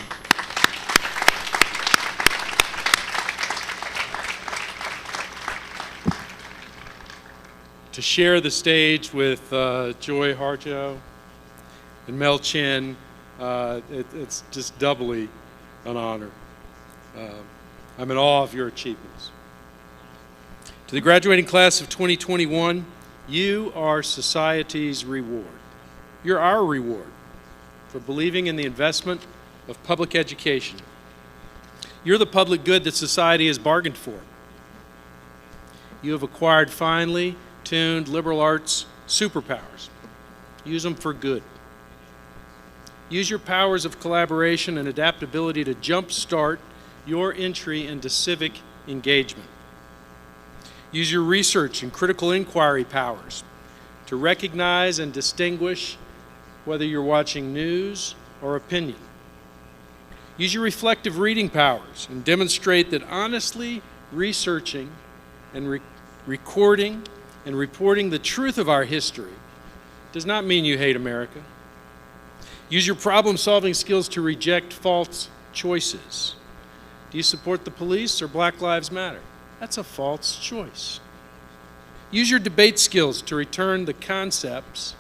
To share the stage with Joy Harjo and Mel Chin, it's just doubly an honor. I'm in awe of your achievements. To the graduating class of 2021, you are society's reward. You're our reward for believing in the investment of public education. You're the public good that society has bargained for. You have acquired finely tuned liberal arts superpowers. Use them for good. Use your powers of collaboration and adaptability to jumpstart your entry into civic engagement. Use your research and critical inquiry powers to recognize and distinguish whether you're watching news or opinion. Use your reflective reading powers and demonstrate that honestly researching and recording and reporting the truth of our history does not mean you hate America. Use your problem-solving skills to reject false choices. Do you support the police or Black Lives Matter? That's a false choice. Use your debate skills to return the concepts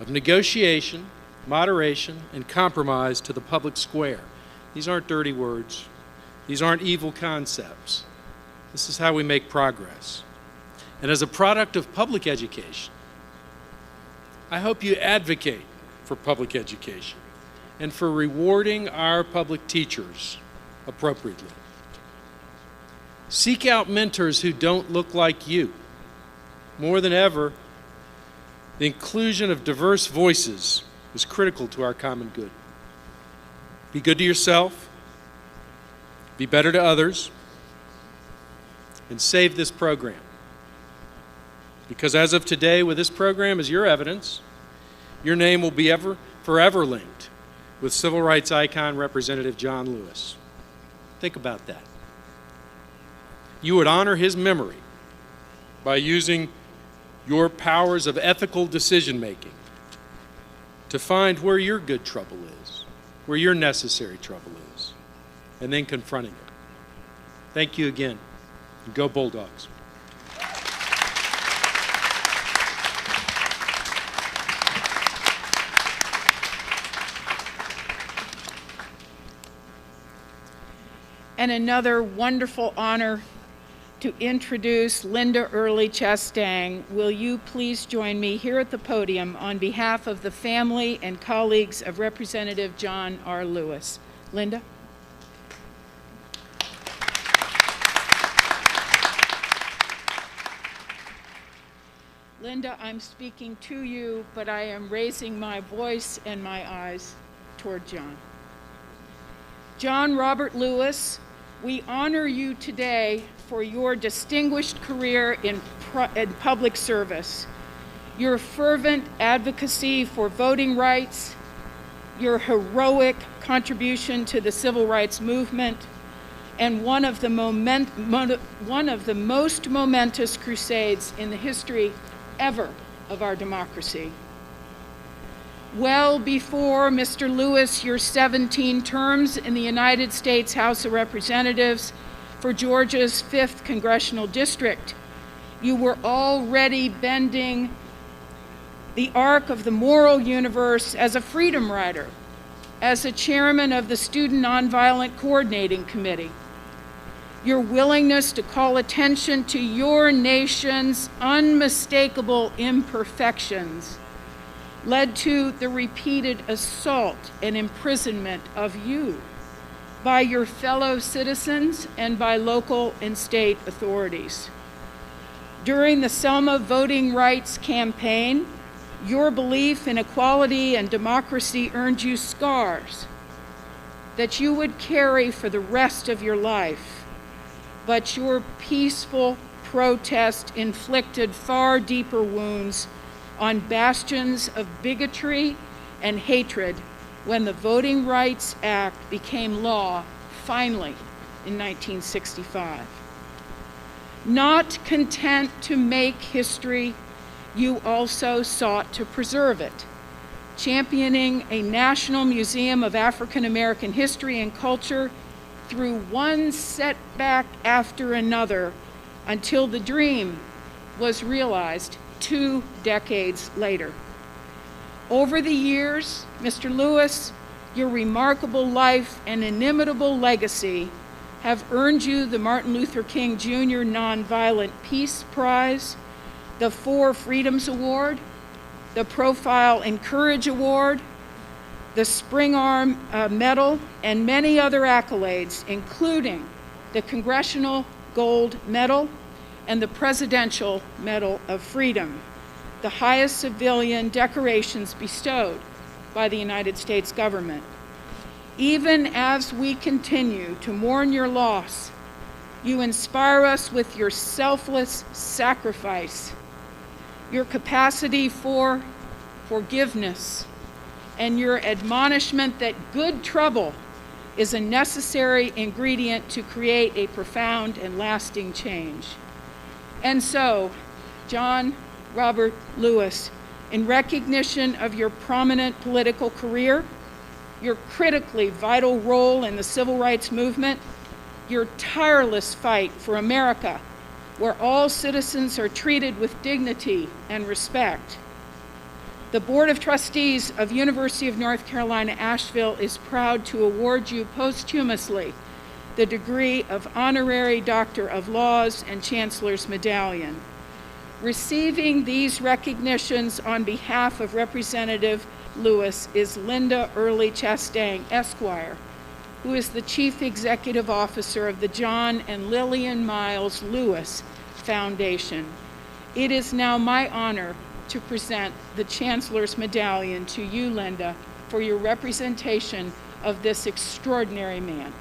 of negotiation, moderation, and compromise to the public square. These aren't dirty words. These aren't evil concepts. This is how we make progress. And as a product of public education, I hope you advocate for public education and for rewarding our public teachers appropriately. Seek out mentors who don't look like you. More than ever, the inclusion of diverse voices is critical to our common good. Be good to yourself, be better to others, and save this program. Because as of today, with this program as your evidence, your name will be forever linked with civil rights icon Representative John Lewis. Think about that. You would honor his memory by using your powers of ethical decision-making to find where your good trouble is, where your necessary trouble is, and then confronting it. Thank you again, and go Bulldogs. And another wonderful honor to introduce Linda Early Chastang. Will you please join me here at the podium on behalf of the family and colleagues of Representative John R. Lewis. Linda? Linda, I'm speaking to you, but I am raising my voice and my eyes toward John. John Robert Lewis, we honor you today for your distinguished career in public service, your fervent advocacy for voting rights, your heroic contribution to the civil rights movement, and one of the most momentous crusades in the history ever of our democracy. Well before, Mr. Lewis, your 17 terms in the United States House of Representatives for Georgia's 5th Congressional District, you were already bending the arc of the moral universe as a freedom rider, as a chairman of the Student Nonviolent Coordinating Committee. Your willingness to call attention to your nation's unmistakable imperfections led to the repeated assault and imprisonment of you by your fellow citizens and by local and state authorities. During the Selma voting rights campaign, your belief in equality and democracy earned you scars that you would carry for the rest of your life, but your peaceful protest inflicted far deeper wounds on bastions of bigotry and hatred when the Voting Rights Act became law, finally, in 1965. Not content to make history, you also sought to preserve it, championing a National Museum of African American History and Culture through one setback after another until the dream was realized 2 decades later. Over the years, Mr. Lewis, your remarkable life and inimitable legacy have earned you the Martin Luther King Jr. Nonviolent Peace Prize, the 4 Freedoms Award, the Profile and Courage Award, the Spring Arm Medal, and many other accolades, including the Congressional Gold Medal and the Presidential Medal of Freedom, the highest civilian decorations bestowed by the United States government. Even as we continue to mourn your loss, you inspire us with your selfless sacrifice, your capacity for forgiveness, and your admonishment that good trouble is a necessary ingredient to create a profound and lasting change. And so, John Robert Lewis, in recognition of your prominent political career, your critically vital role in the civil rights movement, your tireless fight for America, where all citizens are treated with dignity and respect, the Board of Trustees of University of North Carolina, Asheville is proud to award you posthumously the degree of Honorary Doctor of Laws and Chancellor's Medallion. Receiving these recognitions on behalf of Representative Lewis is Linda Early Chastang, Esquire, who is the Chief Executive Officer of the John and Lillian Miles Lewis Foundation. It is now my honor to present the Chancellor's Medallion to you, Linda, for your representation of this extraordinary man.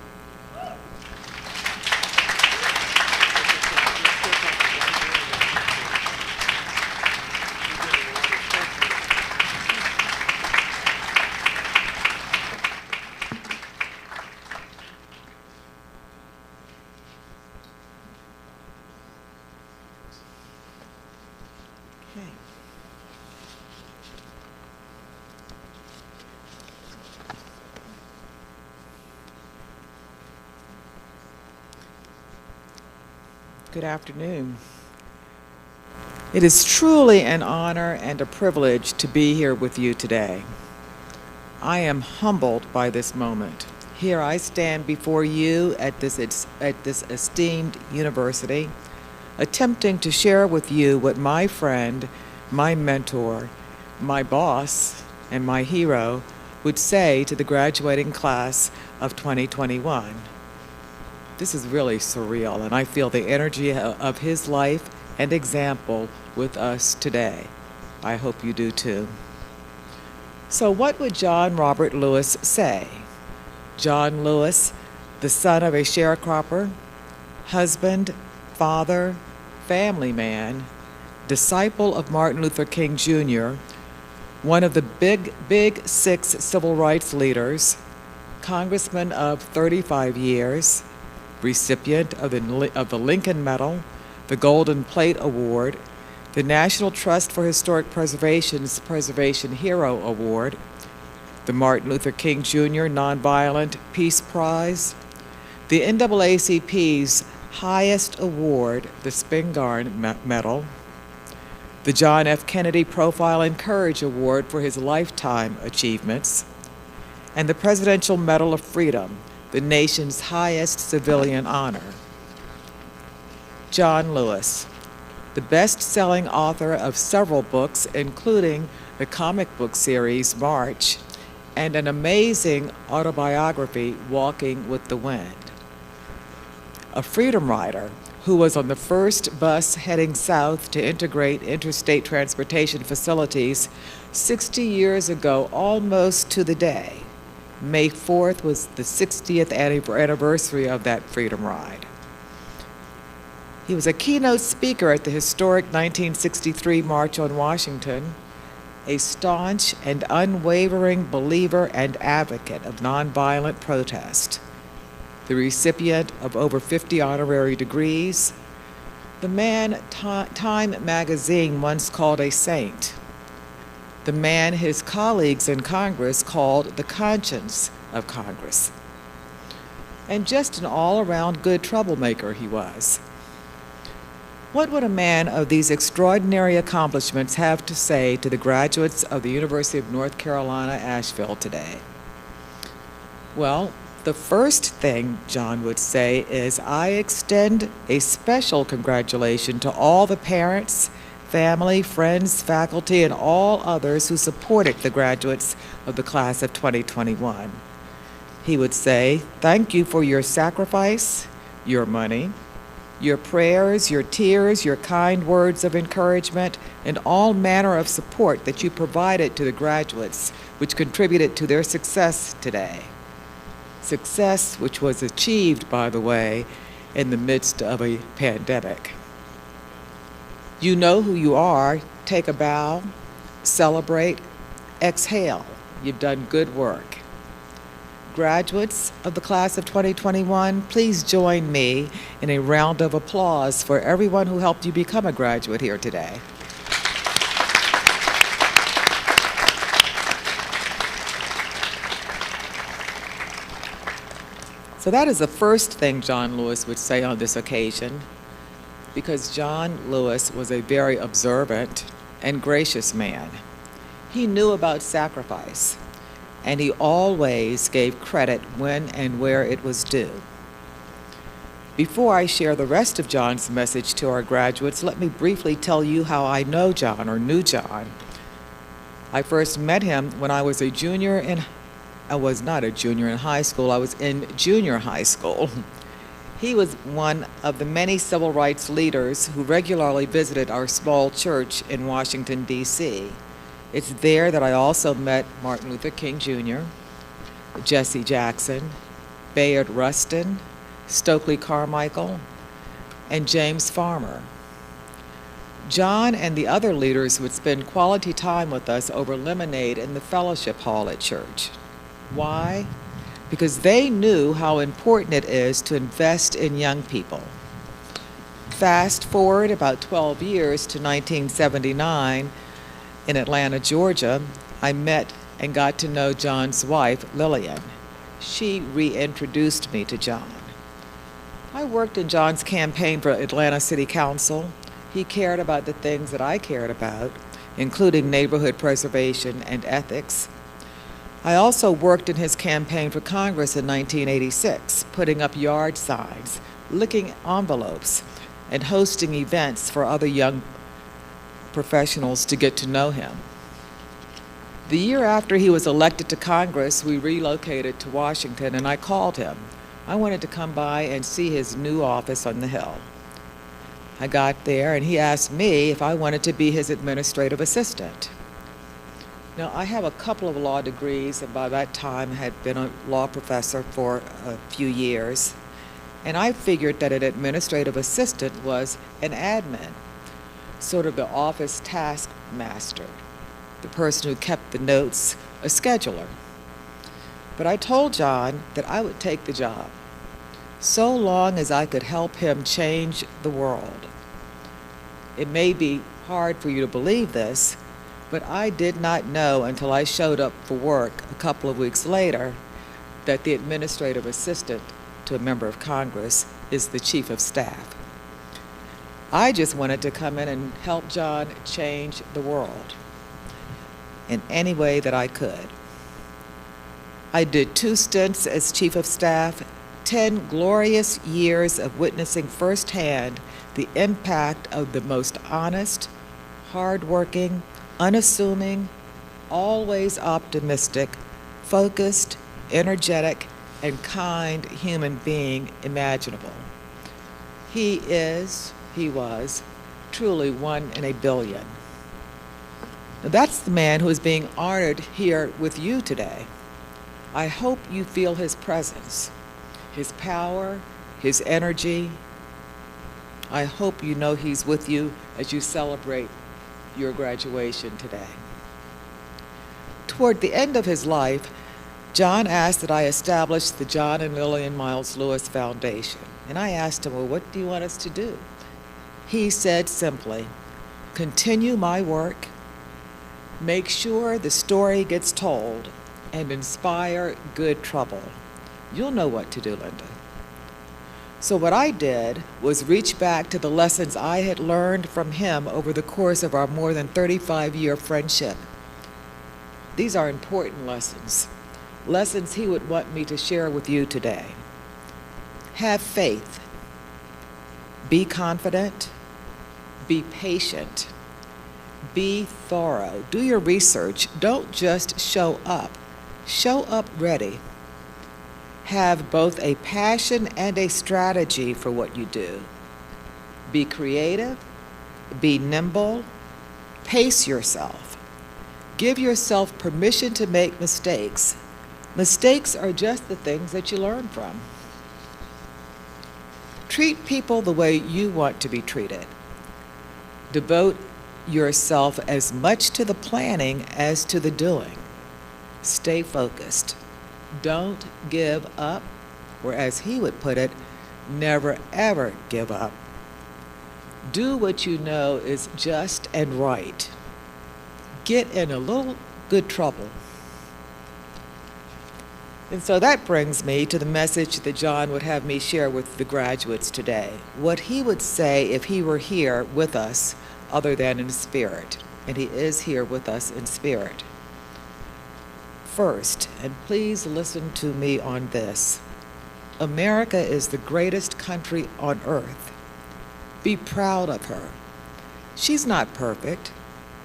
Good afternoon. It is truly an honor and a privilege to be here with you today. I am humbled by this moment. Here I stand before you at this esteemed university, attempting to share with you what my friend, my mentor, my boss, and my hero would say to the graduating class of 2021. This is really surreal, and I feel the energy of his life and example with us today. I hope you do too. So what would John Robert Lewis say? John Lewis, the son of a sharecropper, husband, father, family man, disciple of Martin Luther King Jr., one of the big six civil rights leaders, congressman of 35 years, recipient of the Lincoln Medal, the Golden Plate Award, the National Trust for Historic Preservation's Preservation Hero Award, the Martin Luther King Jr. Nonviolent Peace Prize, the NAACP's highest award, the Spingarn Medal, the John F. Kennedy Profile and Courage Award for his lifetime achievements, and the Presidential Medal of Freedom, the nation's highest civilian honor. John Lewis, the best-selling author of several books, including the comic book series March, and an amazing autobiography, Walking with the Wind. A freedom rider who was on the first bus heading south to integrate interstate transportation facilities 60 years ago, almost to the day. May 4th was the 60th anniversary of that freedom ride. He was a keynote speaker at the historic 1963 March on Washington, a staunch and unwavering believer and advocate of nonviolent protest, the recipient of over 50 honorary degrees, the man Time magazine once called a saint, the man his colleagues in Congress called the conscience of Congress, and just an all-around good troublemaker he was. What would a man of these extraordinary accomplishments have to say to the graduates of the University of North Carolina, Asheville today? Well, the first thing John would say is, I extend a special congratulations to all the parents, family, friends, faculty, and all others who supported the graduates of the class of 2021. He would say, thank you for your sacrifice, your money, your prayers, your tears, your kind words of encouragement, and all manner of support that you provided to the graduates, which contributed to their success today. Success which was achieved, by the way, in the midst of a pandemic. You know who you are. Take a bow, celebrate, exhale. You've done good work. Graduates of the class of 2021, please join me in a round of applause for everyone who helped you become a graduate here today. So that is the first thing John Lewis would say on this occasion, because John Lewis was a very observant and gracious man. He knew about sacrifice, and he always gave credit when and where it was due. Before I share the rest of John's message to our graduates, let me briefly tell you how I know John, or knew John. I first met him when I was I was not a junior in high school, I was in junior high school. He was one of the many civil rights leaders who regularly visited our small church in Washington, D.C. It's there that I also met Martin Luther King Jr., Jesse Jackson, Bayard Rustin, Stokely Carmichael, and James Farmer. John and the other leaders would spend quality time with us over lemonade in the fellowship hall at church. Why? Because they knew how important it is to invest in young people. Fast forward about 12 years to 1979, in Atlanta, Georgia, I met and got to know John's wife, Lillian. She reintroduced me to John. I worked in John's campaign for Atlanta City Council. He cared about the things that I cared about, including neighborhood preservation and ethics. I also worked in his campaign for Congress in 1986, putting up yard signs, licking envelopes, and hosting events for other young professionals to get to know him. The year after he was elected to Congress, we relocated to Washington, and I called him. I wanted to come by and see his new office on the Hill. I got there, and he asked me if I wanted to be his administrative assistant. Now, I have a couple of law degrees, and by that time had been a law professor for a few years. And I figured that an administrative assistant was an admin, sort of the office taskmaster, the person who kept the notes, a scheduler. But I told John that I would take the job, so long as I could help him change the world. It may be hard for you to believe this, but I did not know until I showed up for work a couple of weeks later that the administrative assistant to a member of Congress is the chief of staff. I just wanted to come in and help John change the world in any way that I could. I did 2 stints as chief of staff, 10 glorious years of witnessing firsthand the impact of the most honest, hardworking, unassuming, always optimistic, focused, energetic, and kind human being imaginable. He was, truly one in a billion. Now, that's the man who is being honored here with you today. I hope you feel his presence, his power, his energy. I hope you know he's with you as you celebrate your graduation today. Toward the end of his life, John asked that I establish the John and Lillian Miles Lewis Foundation. And I asked him, well, what do you want us to do? He said simply, continue my work, make sure the story gets told, and inspire good trouble. You'll know what to do, Linda. So what I did was reach back to the lessons I had learned from him over the course of our more than 35-year friendship. These are important lessons, lessons he would want me to share with you today. Have faith. Be confident. Be patient. Be thorough. Do your research. Don't just show up. Show up ready. Have both a passion and a strategy for what you do. Be creative. Be nimble. Pace yourself. Give yourself permission to make mistakes. Mistakes are just the things that you learn from. Treat people the way you want to be treated. Devote yourself as much to the planning as to the doing. Stay focused. Don't give up, or as he would put it, never ever give up. Do what you know is just and right. Get in a little good trouble. And so that brings me to the message that John would have me share with the graduates today. What he would say if he were here with us other than in spirit. And he is here with us in spirit. First, and please listen to me on this, America is the greatest country on earth. Be proud of her. She's not perfect,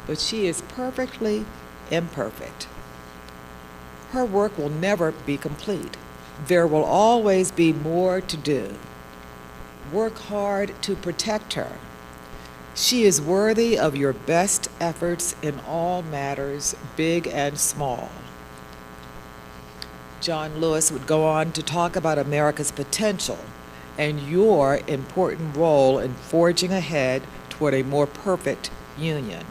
but she is perfectly imperfect. Her work will never be complete. There will always be more to do. Work hard to protect her. She is worthy of your best efforts in all matters, big and small. John Lewis would go on to talk about America's potential and your important role in forging ahead toward a more perfect union.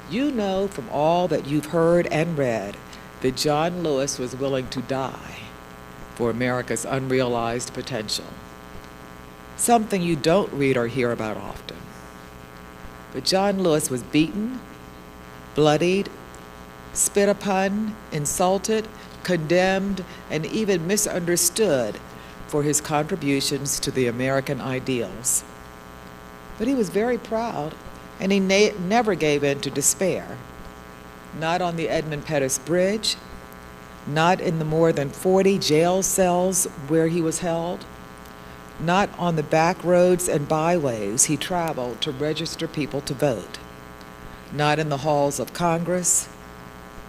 You know from all that you've heard and read that John Lewis was willing to die for America's unrealized potential. Something you don't read or hear about often. But John Lewis was beaten, bloodied, spit upon, insulted, condemned, and even misunderstood for his contributions to the American ideals. But he was very proud, and he never gave in to despair. Not on the Edmund Pettus Bridge, not in the more than 40 jail cells where he was held, not on the back roads and byways he traveled to register people to vote, not in the halls of Congress,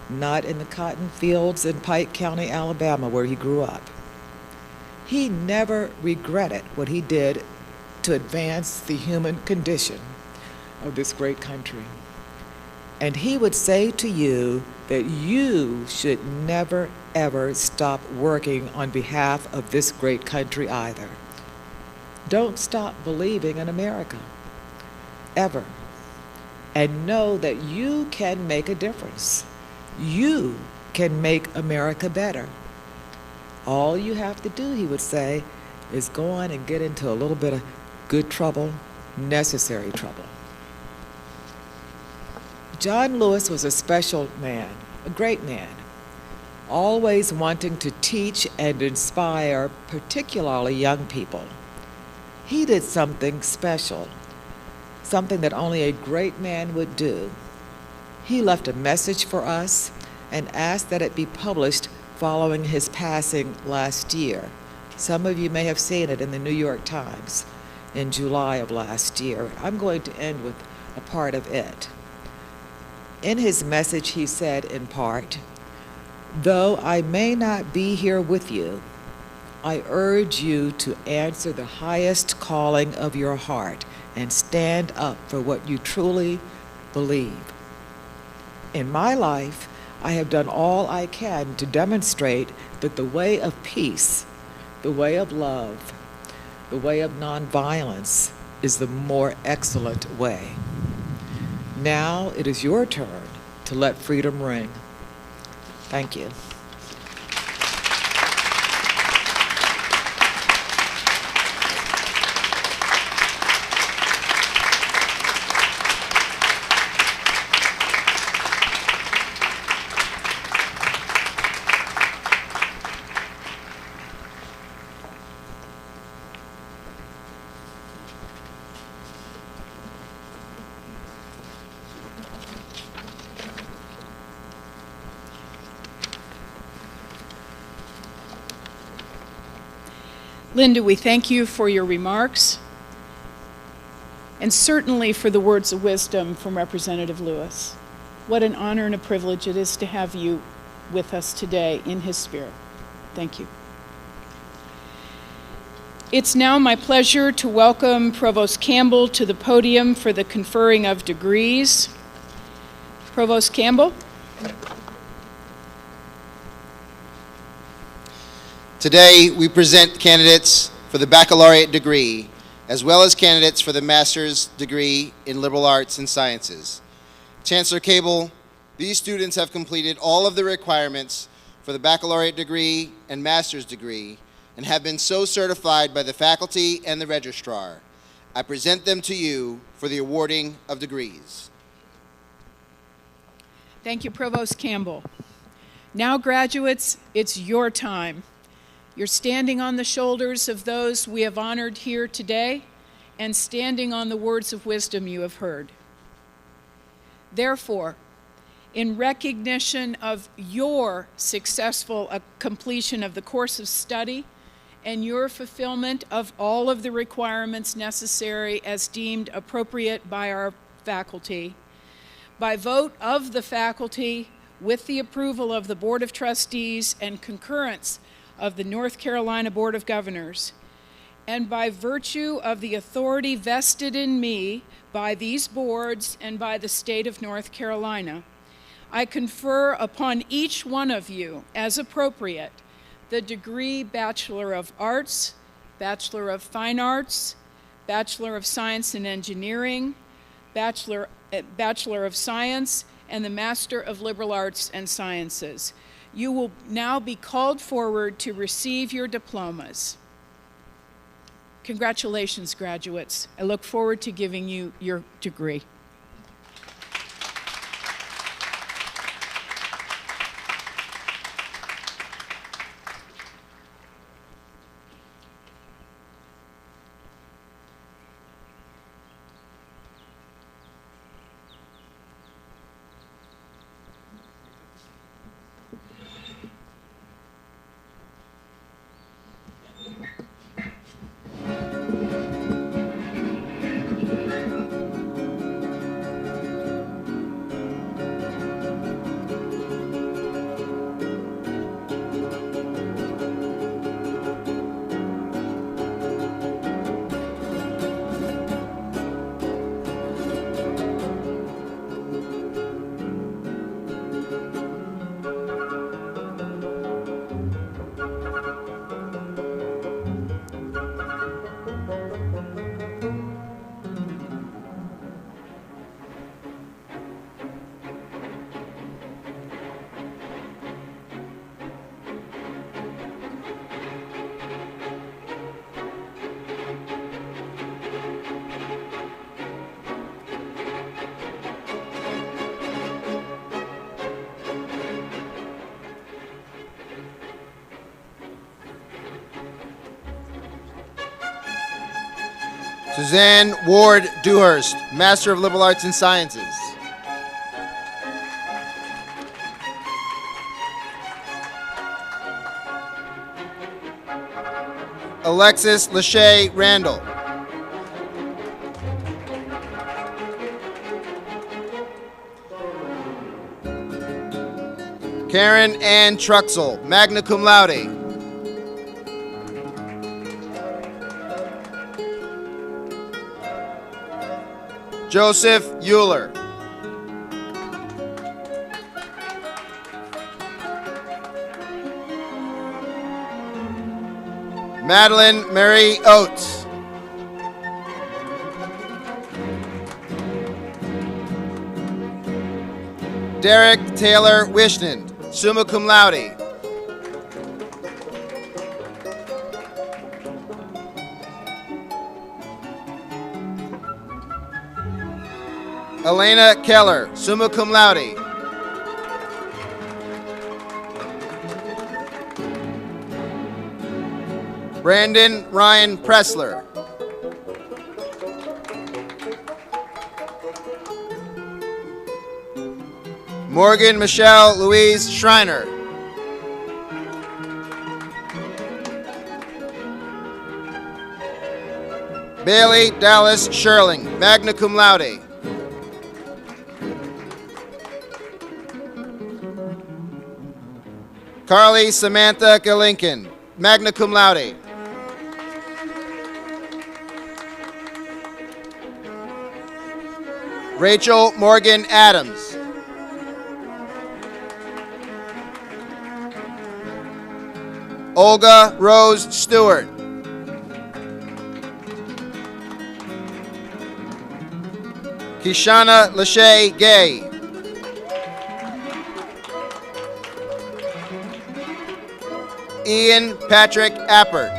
not in the cotton fields in Pike County, Alabama, where he grew up. He never regretted what he did to advance the human condition of this great country. And he would say to you that you should never, ever stop working on behalf of this great country either. Don't stop believing in America, ever. And know that you can make a difference. You can make America better. All you have to do, he would say, is go on and get into a little bit of good trouble, necessary trouble. John Lewis was a special man, a great man, always wanting to teach and inspire, particularly young people. He did something special, something that only a great man would do. He left a message for us and asked that it be published following his passing last year. Some of you may have seen it in the New York Times in July of last year. I'm going to end with a part of it. In his message, he said in part, "Though I may not be here with you, I urge you to answer the highest calling of your heart and stand up for what you truly believe. In my life, I have done all I can to demonstrate that the way of peace, the way of love, the way of nonviolence is the more excellent way. Now it is your turn to let freedom ring." Thank you. Linda, we thank you for your remarks and certainly for the words of wisdom from Representative Lewis. What an honor and a privilege it is to have you with us today in his spirit. Thank you. It's now my pleasure to welcome Provost Campbell to the podium for the conferring of degrees. Provost Campbell. Today, we present candidates for the baccalaureate degree, as well as candidates for the master's degree in liberal arts and sciences. Chancellor Cable, these students have completed all of the requirements for the baccalaureate degree and master's degree and have been so certified by the faculty and the registrar. I present them to you for the awarding of degrees. Thank you, Provost Campbell. Now, graduates, it's your time. You're standing on the shoulders of those we have honored here today and standing on the words of wisdom you have heard. Therefore, in recognition of your successful completion of the course of study and your fulfillment of all of the requirements necessary as deemed appropriate by our faculty, by vote of the faculty with the approval of the Board of Trustees and concurrence of the North Carolina Board of Governors, and by virtue of the authority vested in me by these boards and by the state of North Carolina, I confer upon each one of you, as appropriate, the degree Bachelor of Arts, Bachelor of Fine Arts, Bachelor of Science and Engineering, Bachelor of Science, and the Master of Liberal Arts and Sciences. You will now be called forward to receive your diplomas. Congratulations, graduates. I look forward to giving you your degree. Suzanne Ward Dewhurst, Master of Liberal Arts and Sciences. Alexis Lachey Randall. Karen Ann Truxell, magna cum laude. Joseph Euler. Madeline Mary Oates. Derek Taylor Wishnand, summa cum laude. Elena Keller, summa cum laude. Brandon Ryan Pressler. Morgan Michelle Louise Schreiner. Bailey Dallas Sherling, magna cum laude. Carly Samantha Galinkin, magna cum laude. Rachel Morgan Adams. Olga Rose Stewart. Kishana Lachey Gay. Ian Patrick Appert.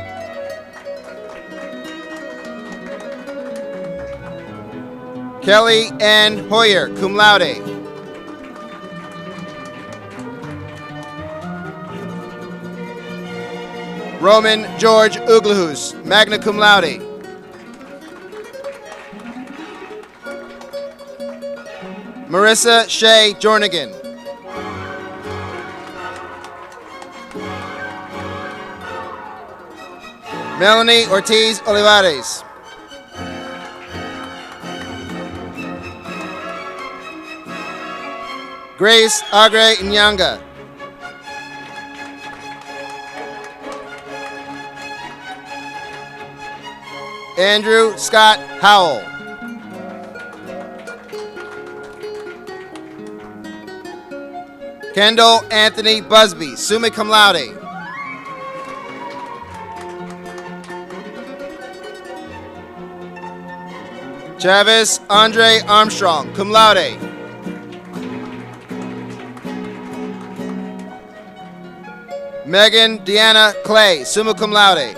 Kelly Ann Hoyer, cum laude. Roman George Uglehus, magna cum laude. Marissa Shea Jornigan. Melanie Ortiz Olivares. Grace Agre Nyanga. Andrew Scott Howell. Kendall Anthony Busby, summa cum laude. Travis Andre Armstrong, cum laude. Megan Deanna Clay, summa cum laude.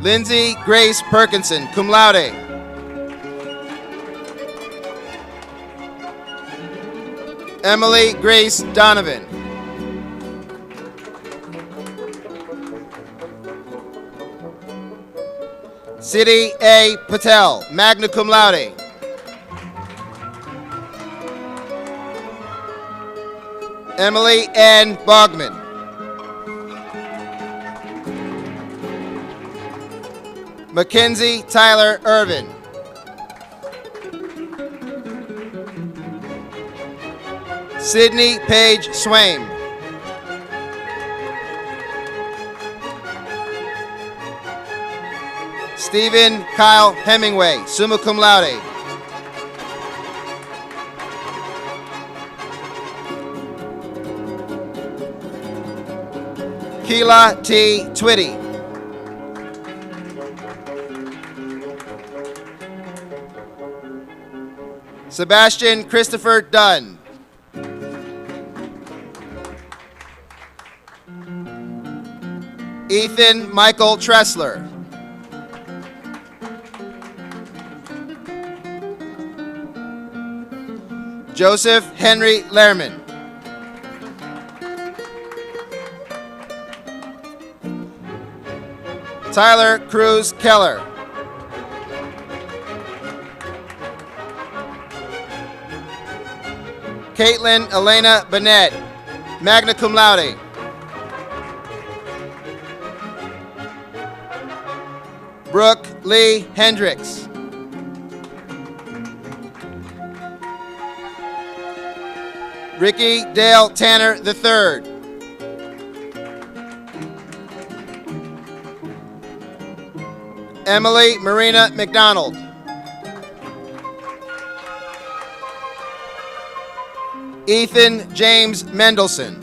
Lindsay Grace Perkinson, cum laude. Emily Grace Donovan. Siddhi A. Patel, magna cum laude. Emily N. Bogman. Mackenzie Tyler Irvin. Sydney Paige Swaim. Stephen Kyle Hemingway, summa cum laude. Keela T. Twitty. Sebastian Christopher Dunn. Ethan Michael Tressler. Joseph Henry Lehrman. Tyler Cruz Keller. Caitlin Elena Bennett, magna cum laude. Brooke Lee Hendricks. Ricky Dale Tanner III. Emily Marina McDonald. Ethan James Mendelson.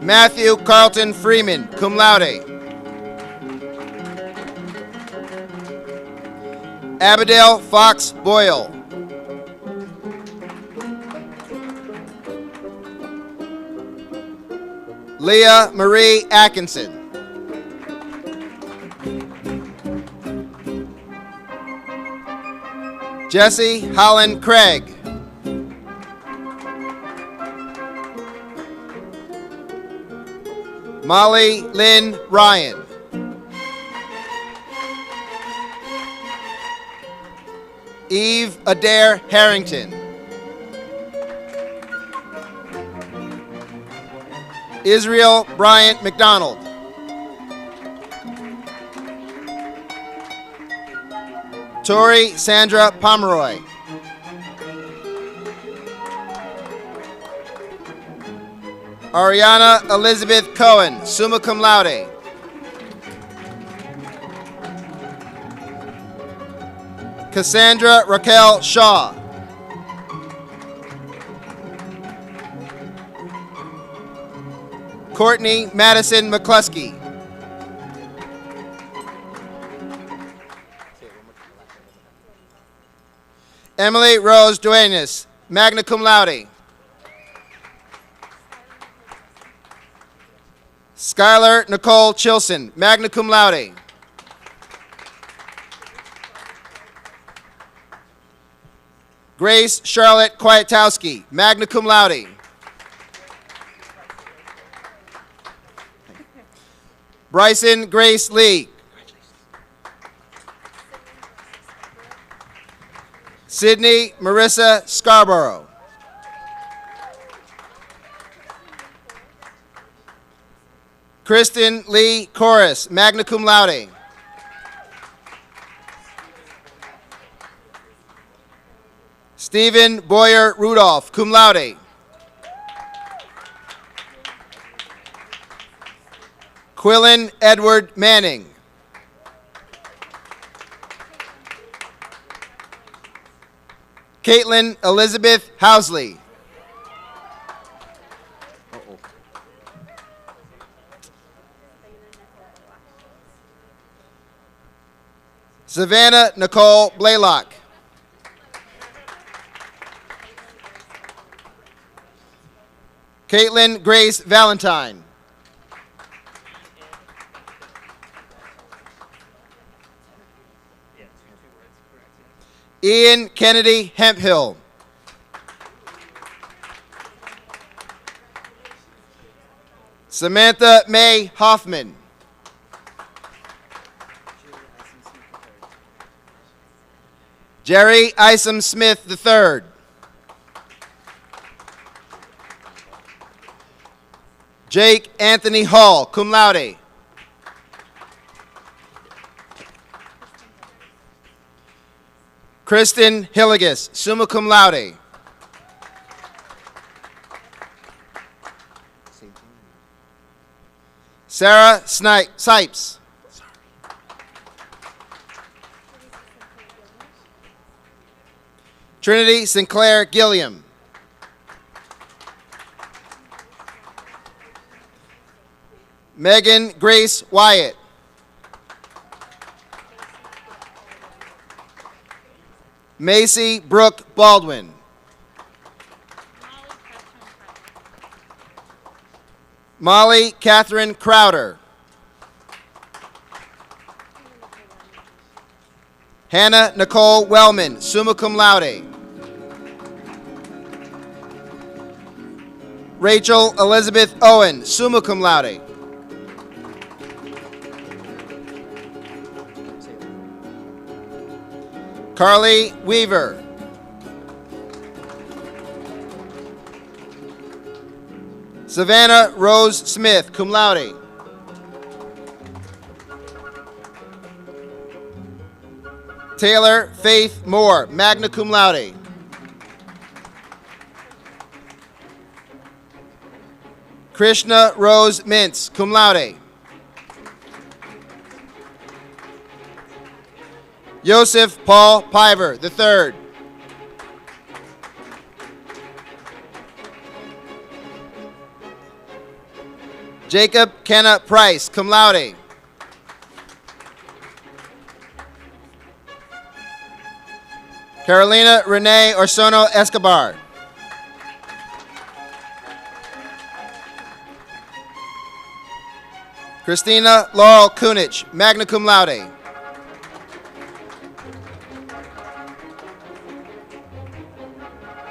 Matthew Carlton Freeman, cum laude. Abigail Fox Boyle. Leah Marie Atkinson. Jesse Holland Craig. Molly Lynn Ryan. Eve Adair Harrington. Israel Bryant McDonald. Tori Sandra Pomeroy. Ariana Elizabeth Cohen, summa cum laude. Cassandra Raquel Shaw. Courtney Madison McCluskey. Emily Rose Duenas, magna cum laude. Skylar Nicole Chilson, magna cum laude. Grace Charlotte Kwiatowski, magna cum laude. Bryson Grace Lee. Sydney Marissa Scarborough. Kristen Lee Corris, magna cum laude. Stephen Boyer Rudolph, cum laude. Quillen Edward Manning. Caitlin Elizabeth Housley. Savannah Nicole Blaylock. Caitlin Grace Valentine. Ian Kennedy Hemphill. Samantha May Hoffman. Jerry Isom Smith III. Jake Anthony Hall, cum laude. Kristen Hilligus, summa cum laude. Sarah Sipes. Trinity Sinclair Gilliam. Megan Grace Wyatt. Macy Brooke Baldwin. Molly Catherine Crowder. Hannah Nicole Wellman, summa cum laude. Rachel Elizabeth Owen, summa cum laude. Carly Weaver. Savannah Rose Smith, cum laude. Taylor Faith Moore, magna cum laude. Krishna Rose Mintz, cum laude. Joseph Paul Piver III. Jacob Kenna Price, cum laude. Carolina Renee Orsono Escobar. Christina Laurel Kunich, magna cum laude.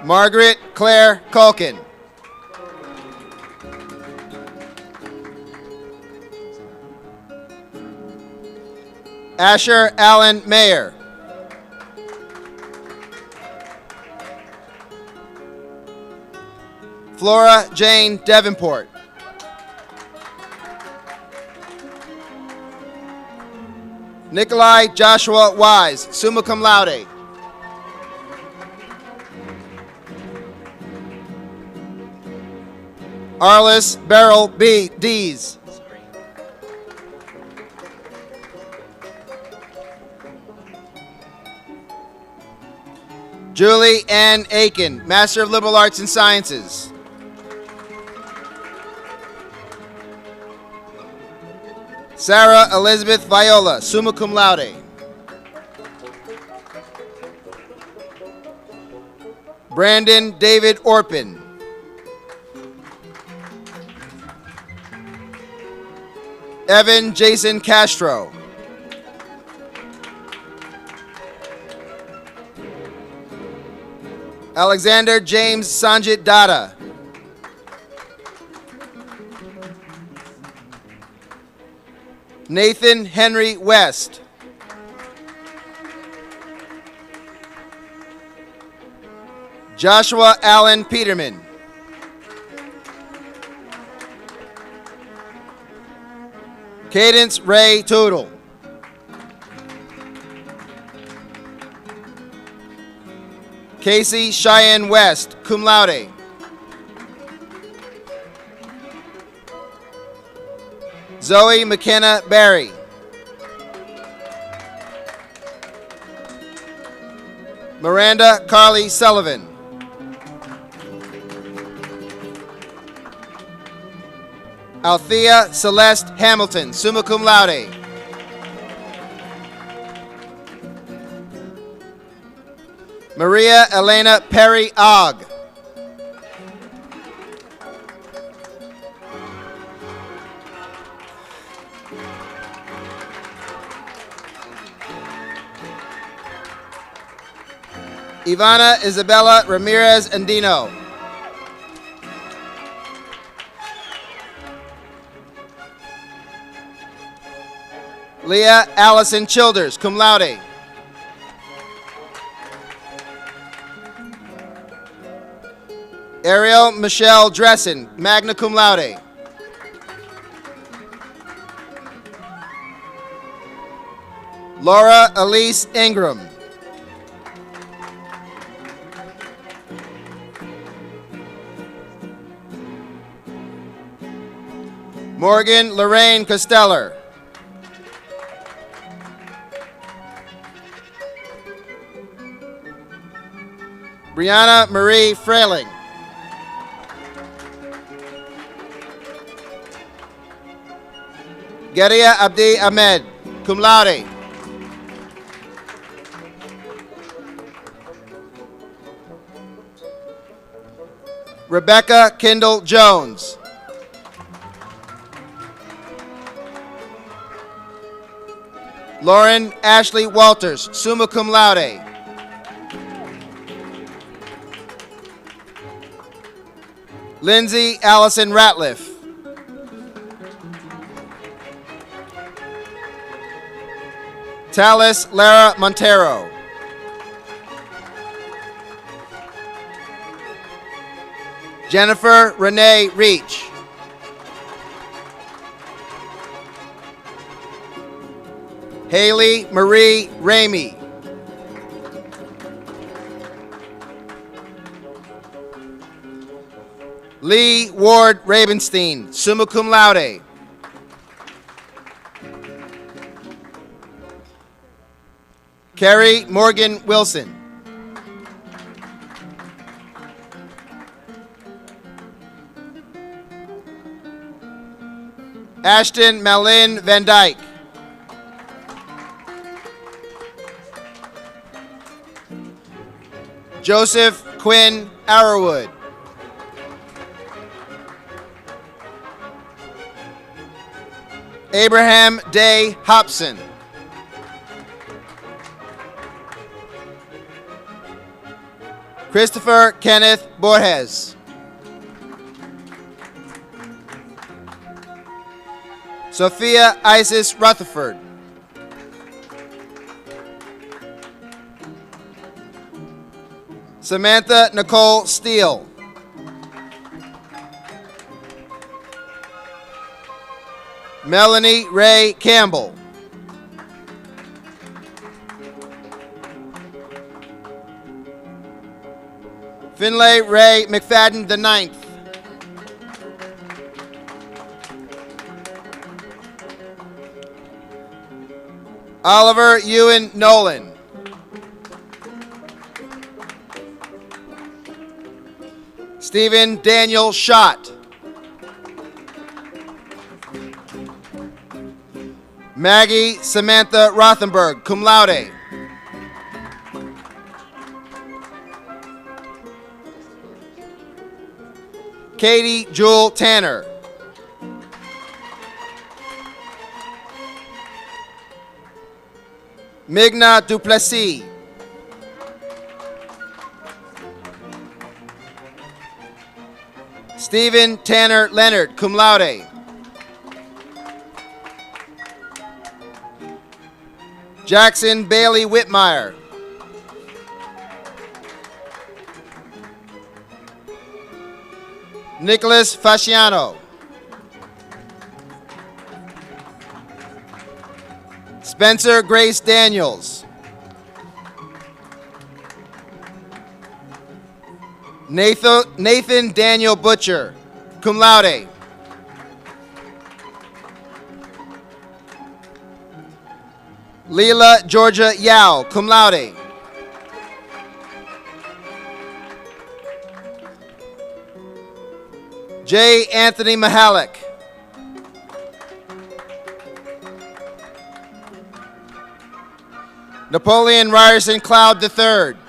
Margaret Claire Culkin. Asher Allen Mayer. Flora Jane Davenport. Nikolai Joshua Wise, summa cum laude. Arliss Beryl B. Dees. Julie Ann Aiken, Master of Liberal Arts and Sciences. Sarah Elizabeth Viola, summa cum laude. Brandon David Orpin. Evan Jason Castro. Alexander James Sanjit Dada. Nathan Henry West. Joshua Allen Peterman. Cadence Ray Tootle. Casey Cheyenne West, cum laude. Zoe McKenna Barry. Miranda Carly Sullivan. Althea Celeste Hamilton, summa cum laude. Maria Elena Perry Ogg. Ivana Isabella Ramirez Andino. Leah Allison Childers, cum laude. Ariel Michelle Dressen, magna cum laude. Laura Elise Ingram. Morgan Lorraine Costeller. Brianna Marie Frailing. Garia Abdi Ahmed, cum laude. Rebecca Kendall Jones. Lauren Ashley Walters, summa cum laude. Lindsay Allison Ratliff. Talis Lara Montero. Jennifer Renee Reach. Haley Marie Ramey. Lee Ward Ravenstein, summa cum laude. Carrie Morgan Wilson. Ashton Malin Van Dyke. Joseph Quinn Arrowwood. Abraham Day Hobson. Christopher Kenneth Borges. Sophia Isis Rutherford. Samantha Nicole Steele. Melanie Ray Campbell. Finlay Ray McFadden IX. Oliver Ewan Nolan. Stephen Daniel Schott. Maggie Samantha Rothenberg, cum laude. Katie Jewel Tanner. Migna Duplessis. Stephen Tanner Leonard, cum laude. Jackson Bailey Whitmire. Nicholas Fasciano. Spencer Grace Daniels. Nathan Daniel Butcher, cum laude. Leela Georgia Yao, cum laude. J. Anthony Mahalik. Napoleon Ryerson Cloud III.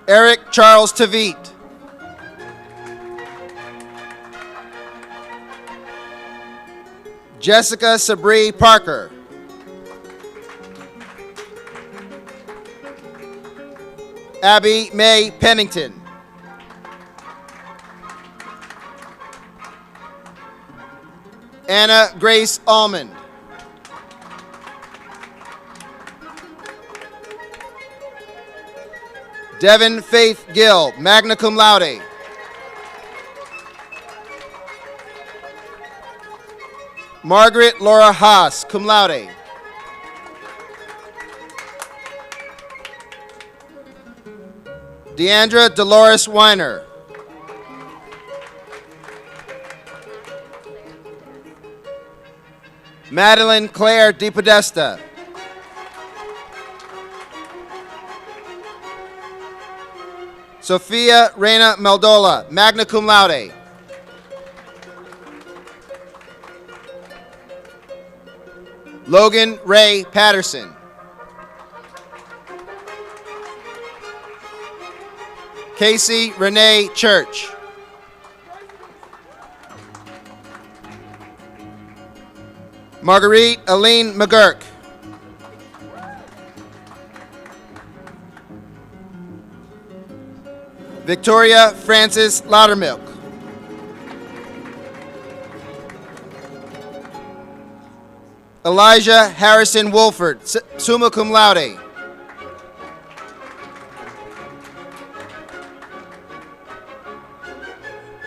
Eric Charles Tavit. Jessica Sabri Parker. Abby Mae Pennington. Anna Grace Almond. Devin Faith Gill, magna cum laude. Margaret Laura Haas, cum laude. Deandra Dolores Weiner. Madeline Claire DePodesta. Sophia Reina Maldola, magna cum laude. Logan Ray Patterson. Casey Renee Church. Marguerite Aline McGurk. Victoria Francis Loudermilk. Elijah Harrison Wolford, summa cum laude.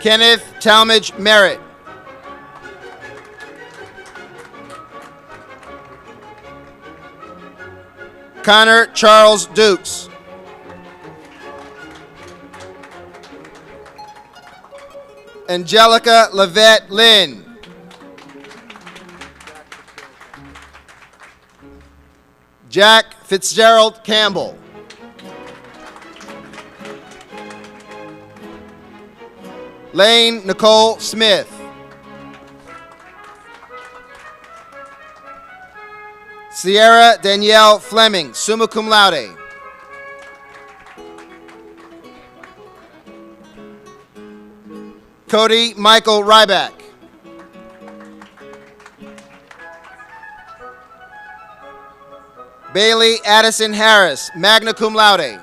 Kenneth Talmadge Merritt. Connor Charles Dukes. Angelica Lavette Lynn. Jack Fitzgerald Campbell. Lane Nicole Smith. Sierra Danielle Fleming, summa cum laude. Cody Michael Ryback. Bailey Addison Harris, magna cum laude.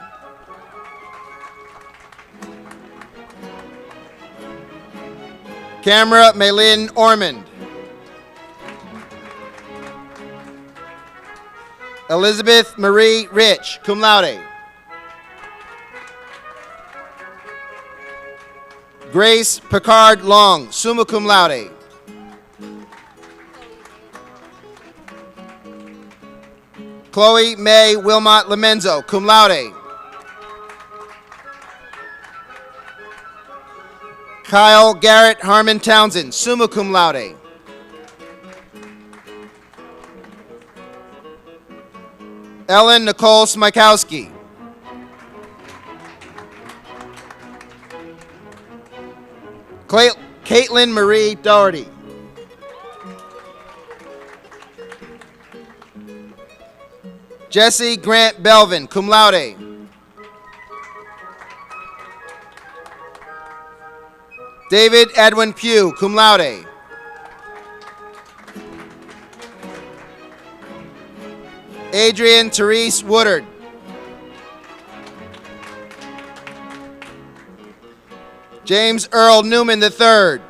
Camera Maylin Ormond. Elizabeth Marie Rich, cum laude. Grace Picard Long, summa cum laude. Chloe May Wilmot Lamenzo, cum laude. Kyle Garrett Harmon Townsend, summa cum laude. Ellen Nicole Smykowski. Caitlin Marie Doherty. Jesse Grant Belvin, cum laude. David Edwin Pugh, cum laude. Adrian Therese Woodard. James Earl Newman III.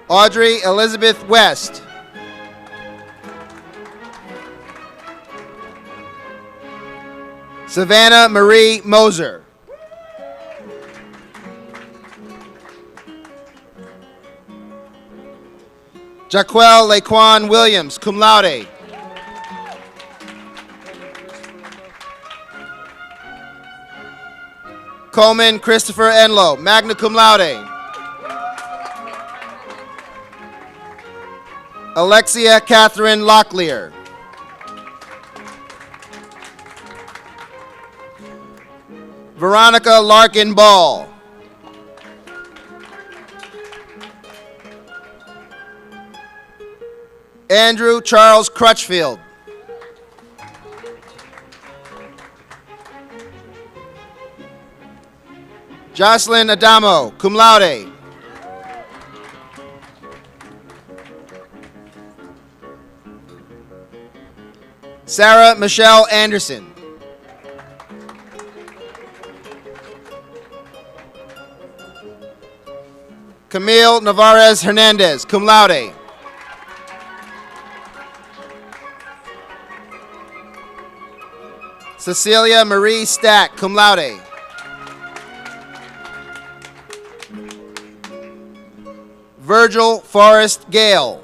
Audrey Elizabeth West. Savannah Marie Moser. Jaquel Laquan Williams, cum laude. Coleman Christopher Enlow, magna cum laude. Alexia Catherine Locklear. Veronica Larkin Ball. Andrew Charles Crutchfield. Jocelyn Adamo, cum laude. Sarah Michelle Anderson. Camille Navarez Hernandez, cum laude. Cecilia Marie Stack, cum laude. Virgil Forrest Gale.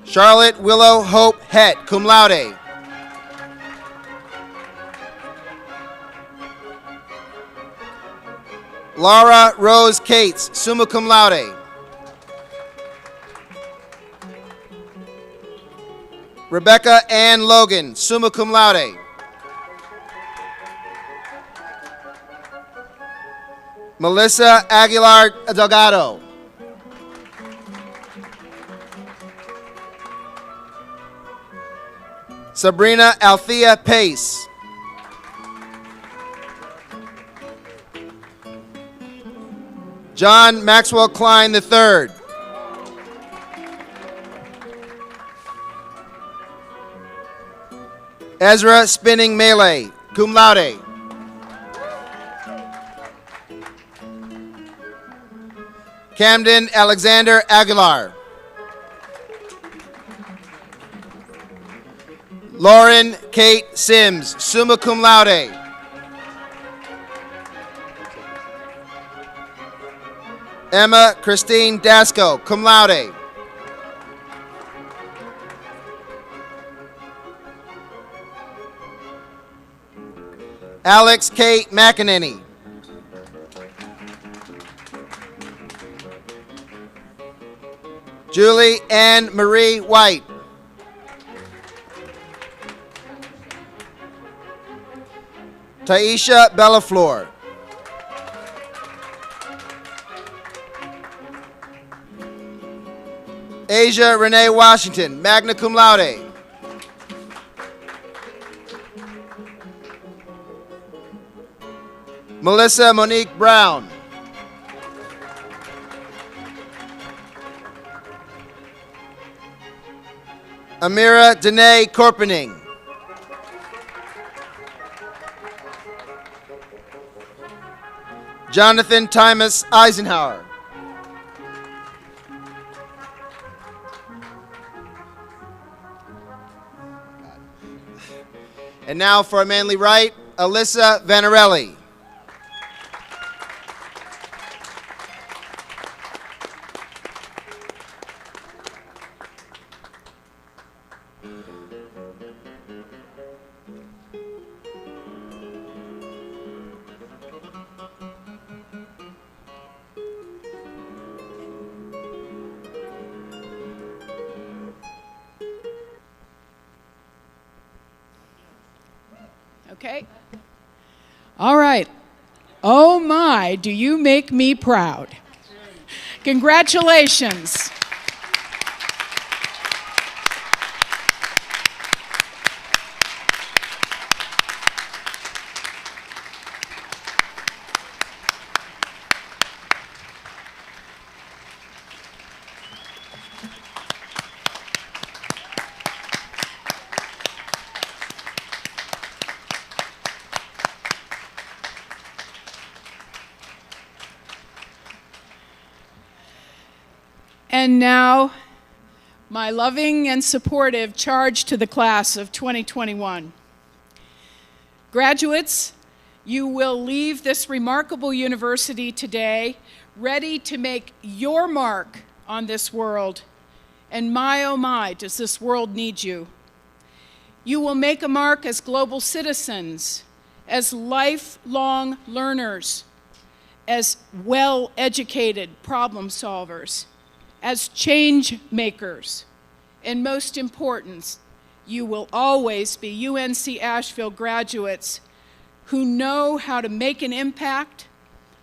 Charlotte Willow Hope Het, cum laude. Laura Rose Cates, summa cum laude. Rebecca Ann Logan, summa cum laude. Melissa Aguilar Delgado. Sabrina Althea Pace. John Maxwell Klein III. Ezra Spinning Melee, cum laude. Camden Alexander Aguilar. Lauren Kate Sims, summa cum laude. Emma Christine Dasco, cum laude. Alex Kate McEnany. Julie Ann Marie White. Taisha Bellafleur. Asia Renee Washington, magna cum laude. Melissa Monique Brown. Amira Danae Corpening. Jonathan Timus Eisenhower. And now for our manly right, Alyssa Vanarelli. Okay. All right. Oh my, do you make me proud. Congratulations. And now, my loving and supportive charge to the class of 2021. Graduates, You will leave this remarkable university today ready to make your mark on this world. And my, oh my, does this world need you. You will make a mark as global citizens, as lifelong learners, as well-educated problem solvers, as change makers, and most important, you will always be UNC Asheville graduates who know how to make an impact,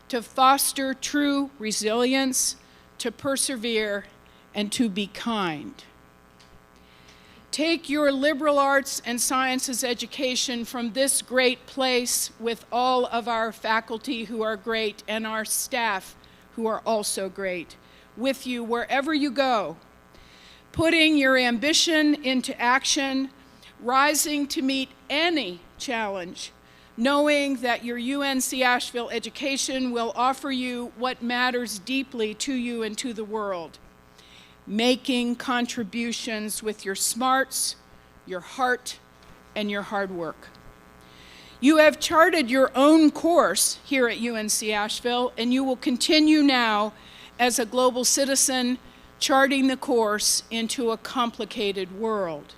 to foster true resilience, to persevere, and to be kind. Take your liberal arts and sciences education from this great place with all of our faculty who are great and our staff who are also great, with you wherever you go, putting your ambition into action, rising to meet any challenge, knowing that your UNC Asheville education will offer you what matters deeply to you and to the world, making contributions with your smarts, your heart, and your hard work. You have charted your own course here at UNC Asheville, and you will continue now as a global citizen charting the course into a complicated world.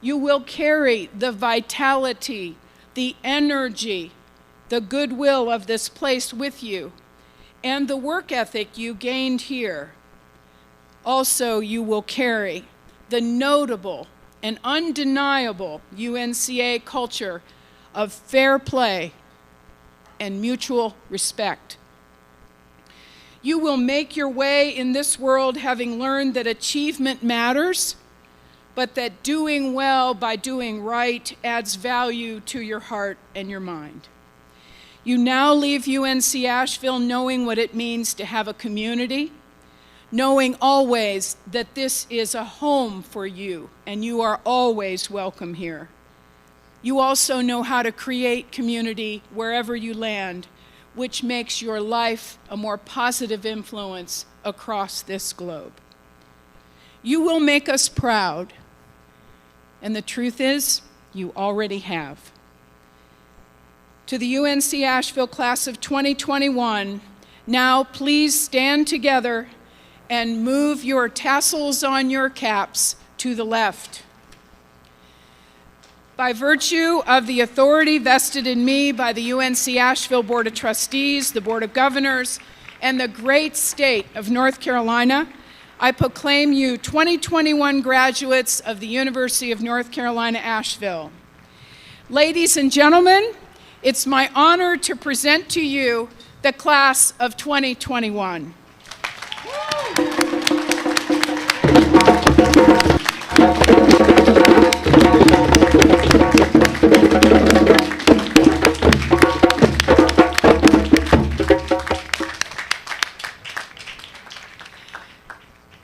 You will carry the vitality, the energy, the goodwill of this place with you, and the work ethic you gained here. Also, you will carry the notable and undeniable UNCA culture of fair play and mutual respect. You will make your way in this world having learned that achievement matters, but that doing well by doing right adds value to your heart and your mind. You now leave UNC Asheville knowing what it means to have a community, knowing always that this is a home for you and you are always welcome here. You also know how to create community wherever you land, which makes your life a more positive influence across this globe. You will make us proud, and the truth is, you already have. To the UNC Asheville class of 2021, now please stand together and move your tassels on your caps to the left. By virtue of the authority vested in me by the UNC Asheville Board of Trustees, the Board of Governors, and the great state of North Carolina, I proclaim you 2021 graduates of the University of North Carolina, Asheville. Ladies and gentlemen, it's my honor to present to you the class of 2021.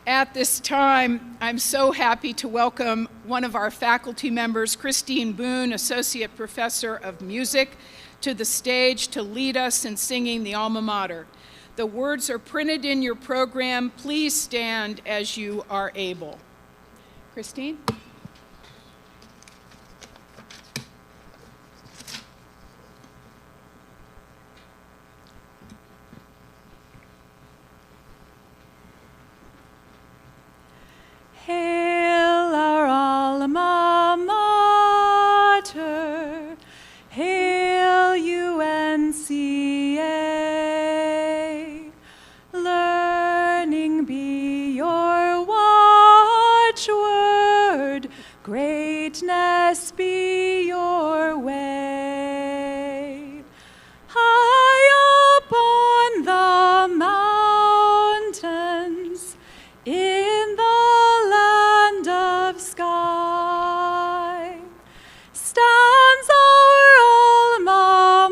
At this time, I'm so happy to welcome one of our faculty members, Christine Boone, Associate Professor of Music, to the stage to lead us in singing the Alma Mater. The words are printed in your program. Please stand as you are able. Christine? Hail our alma mater, hail UNCA. Learning be your watchword, greatness be your way. High upon the mountains, in the land of sky, stands our alma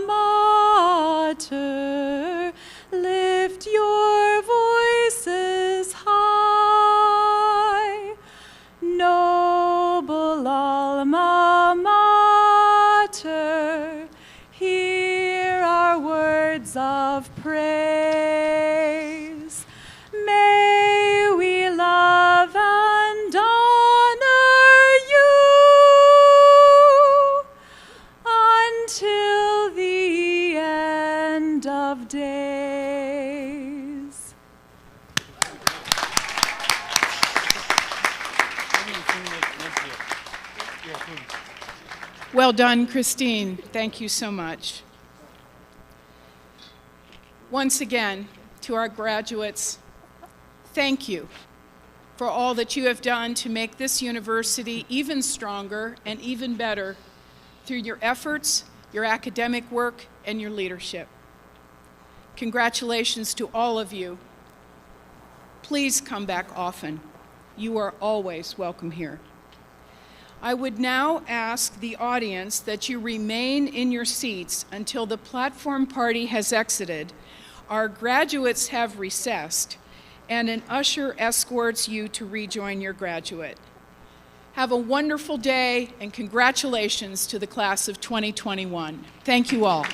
mater. Lift your voices high, noble alma mater. Well done, Christine. Thank you so much. Once again, to our graduates, thank you for all that you have done to make this university even stronger and even better through your efforts, your academic work, and your leadership. Congratulations to all of you. Please come back often. You are always welcome here. I would now ask the audience that you remain in your seats until the platform party has exited. Our graduates have recessed, and an usher escorts you to rejoin your graduate. Have a wonderful day, and congratulations to the class of 2021. Thank you all.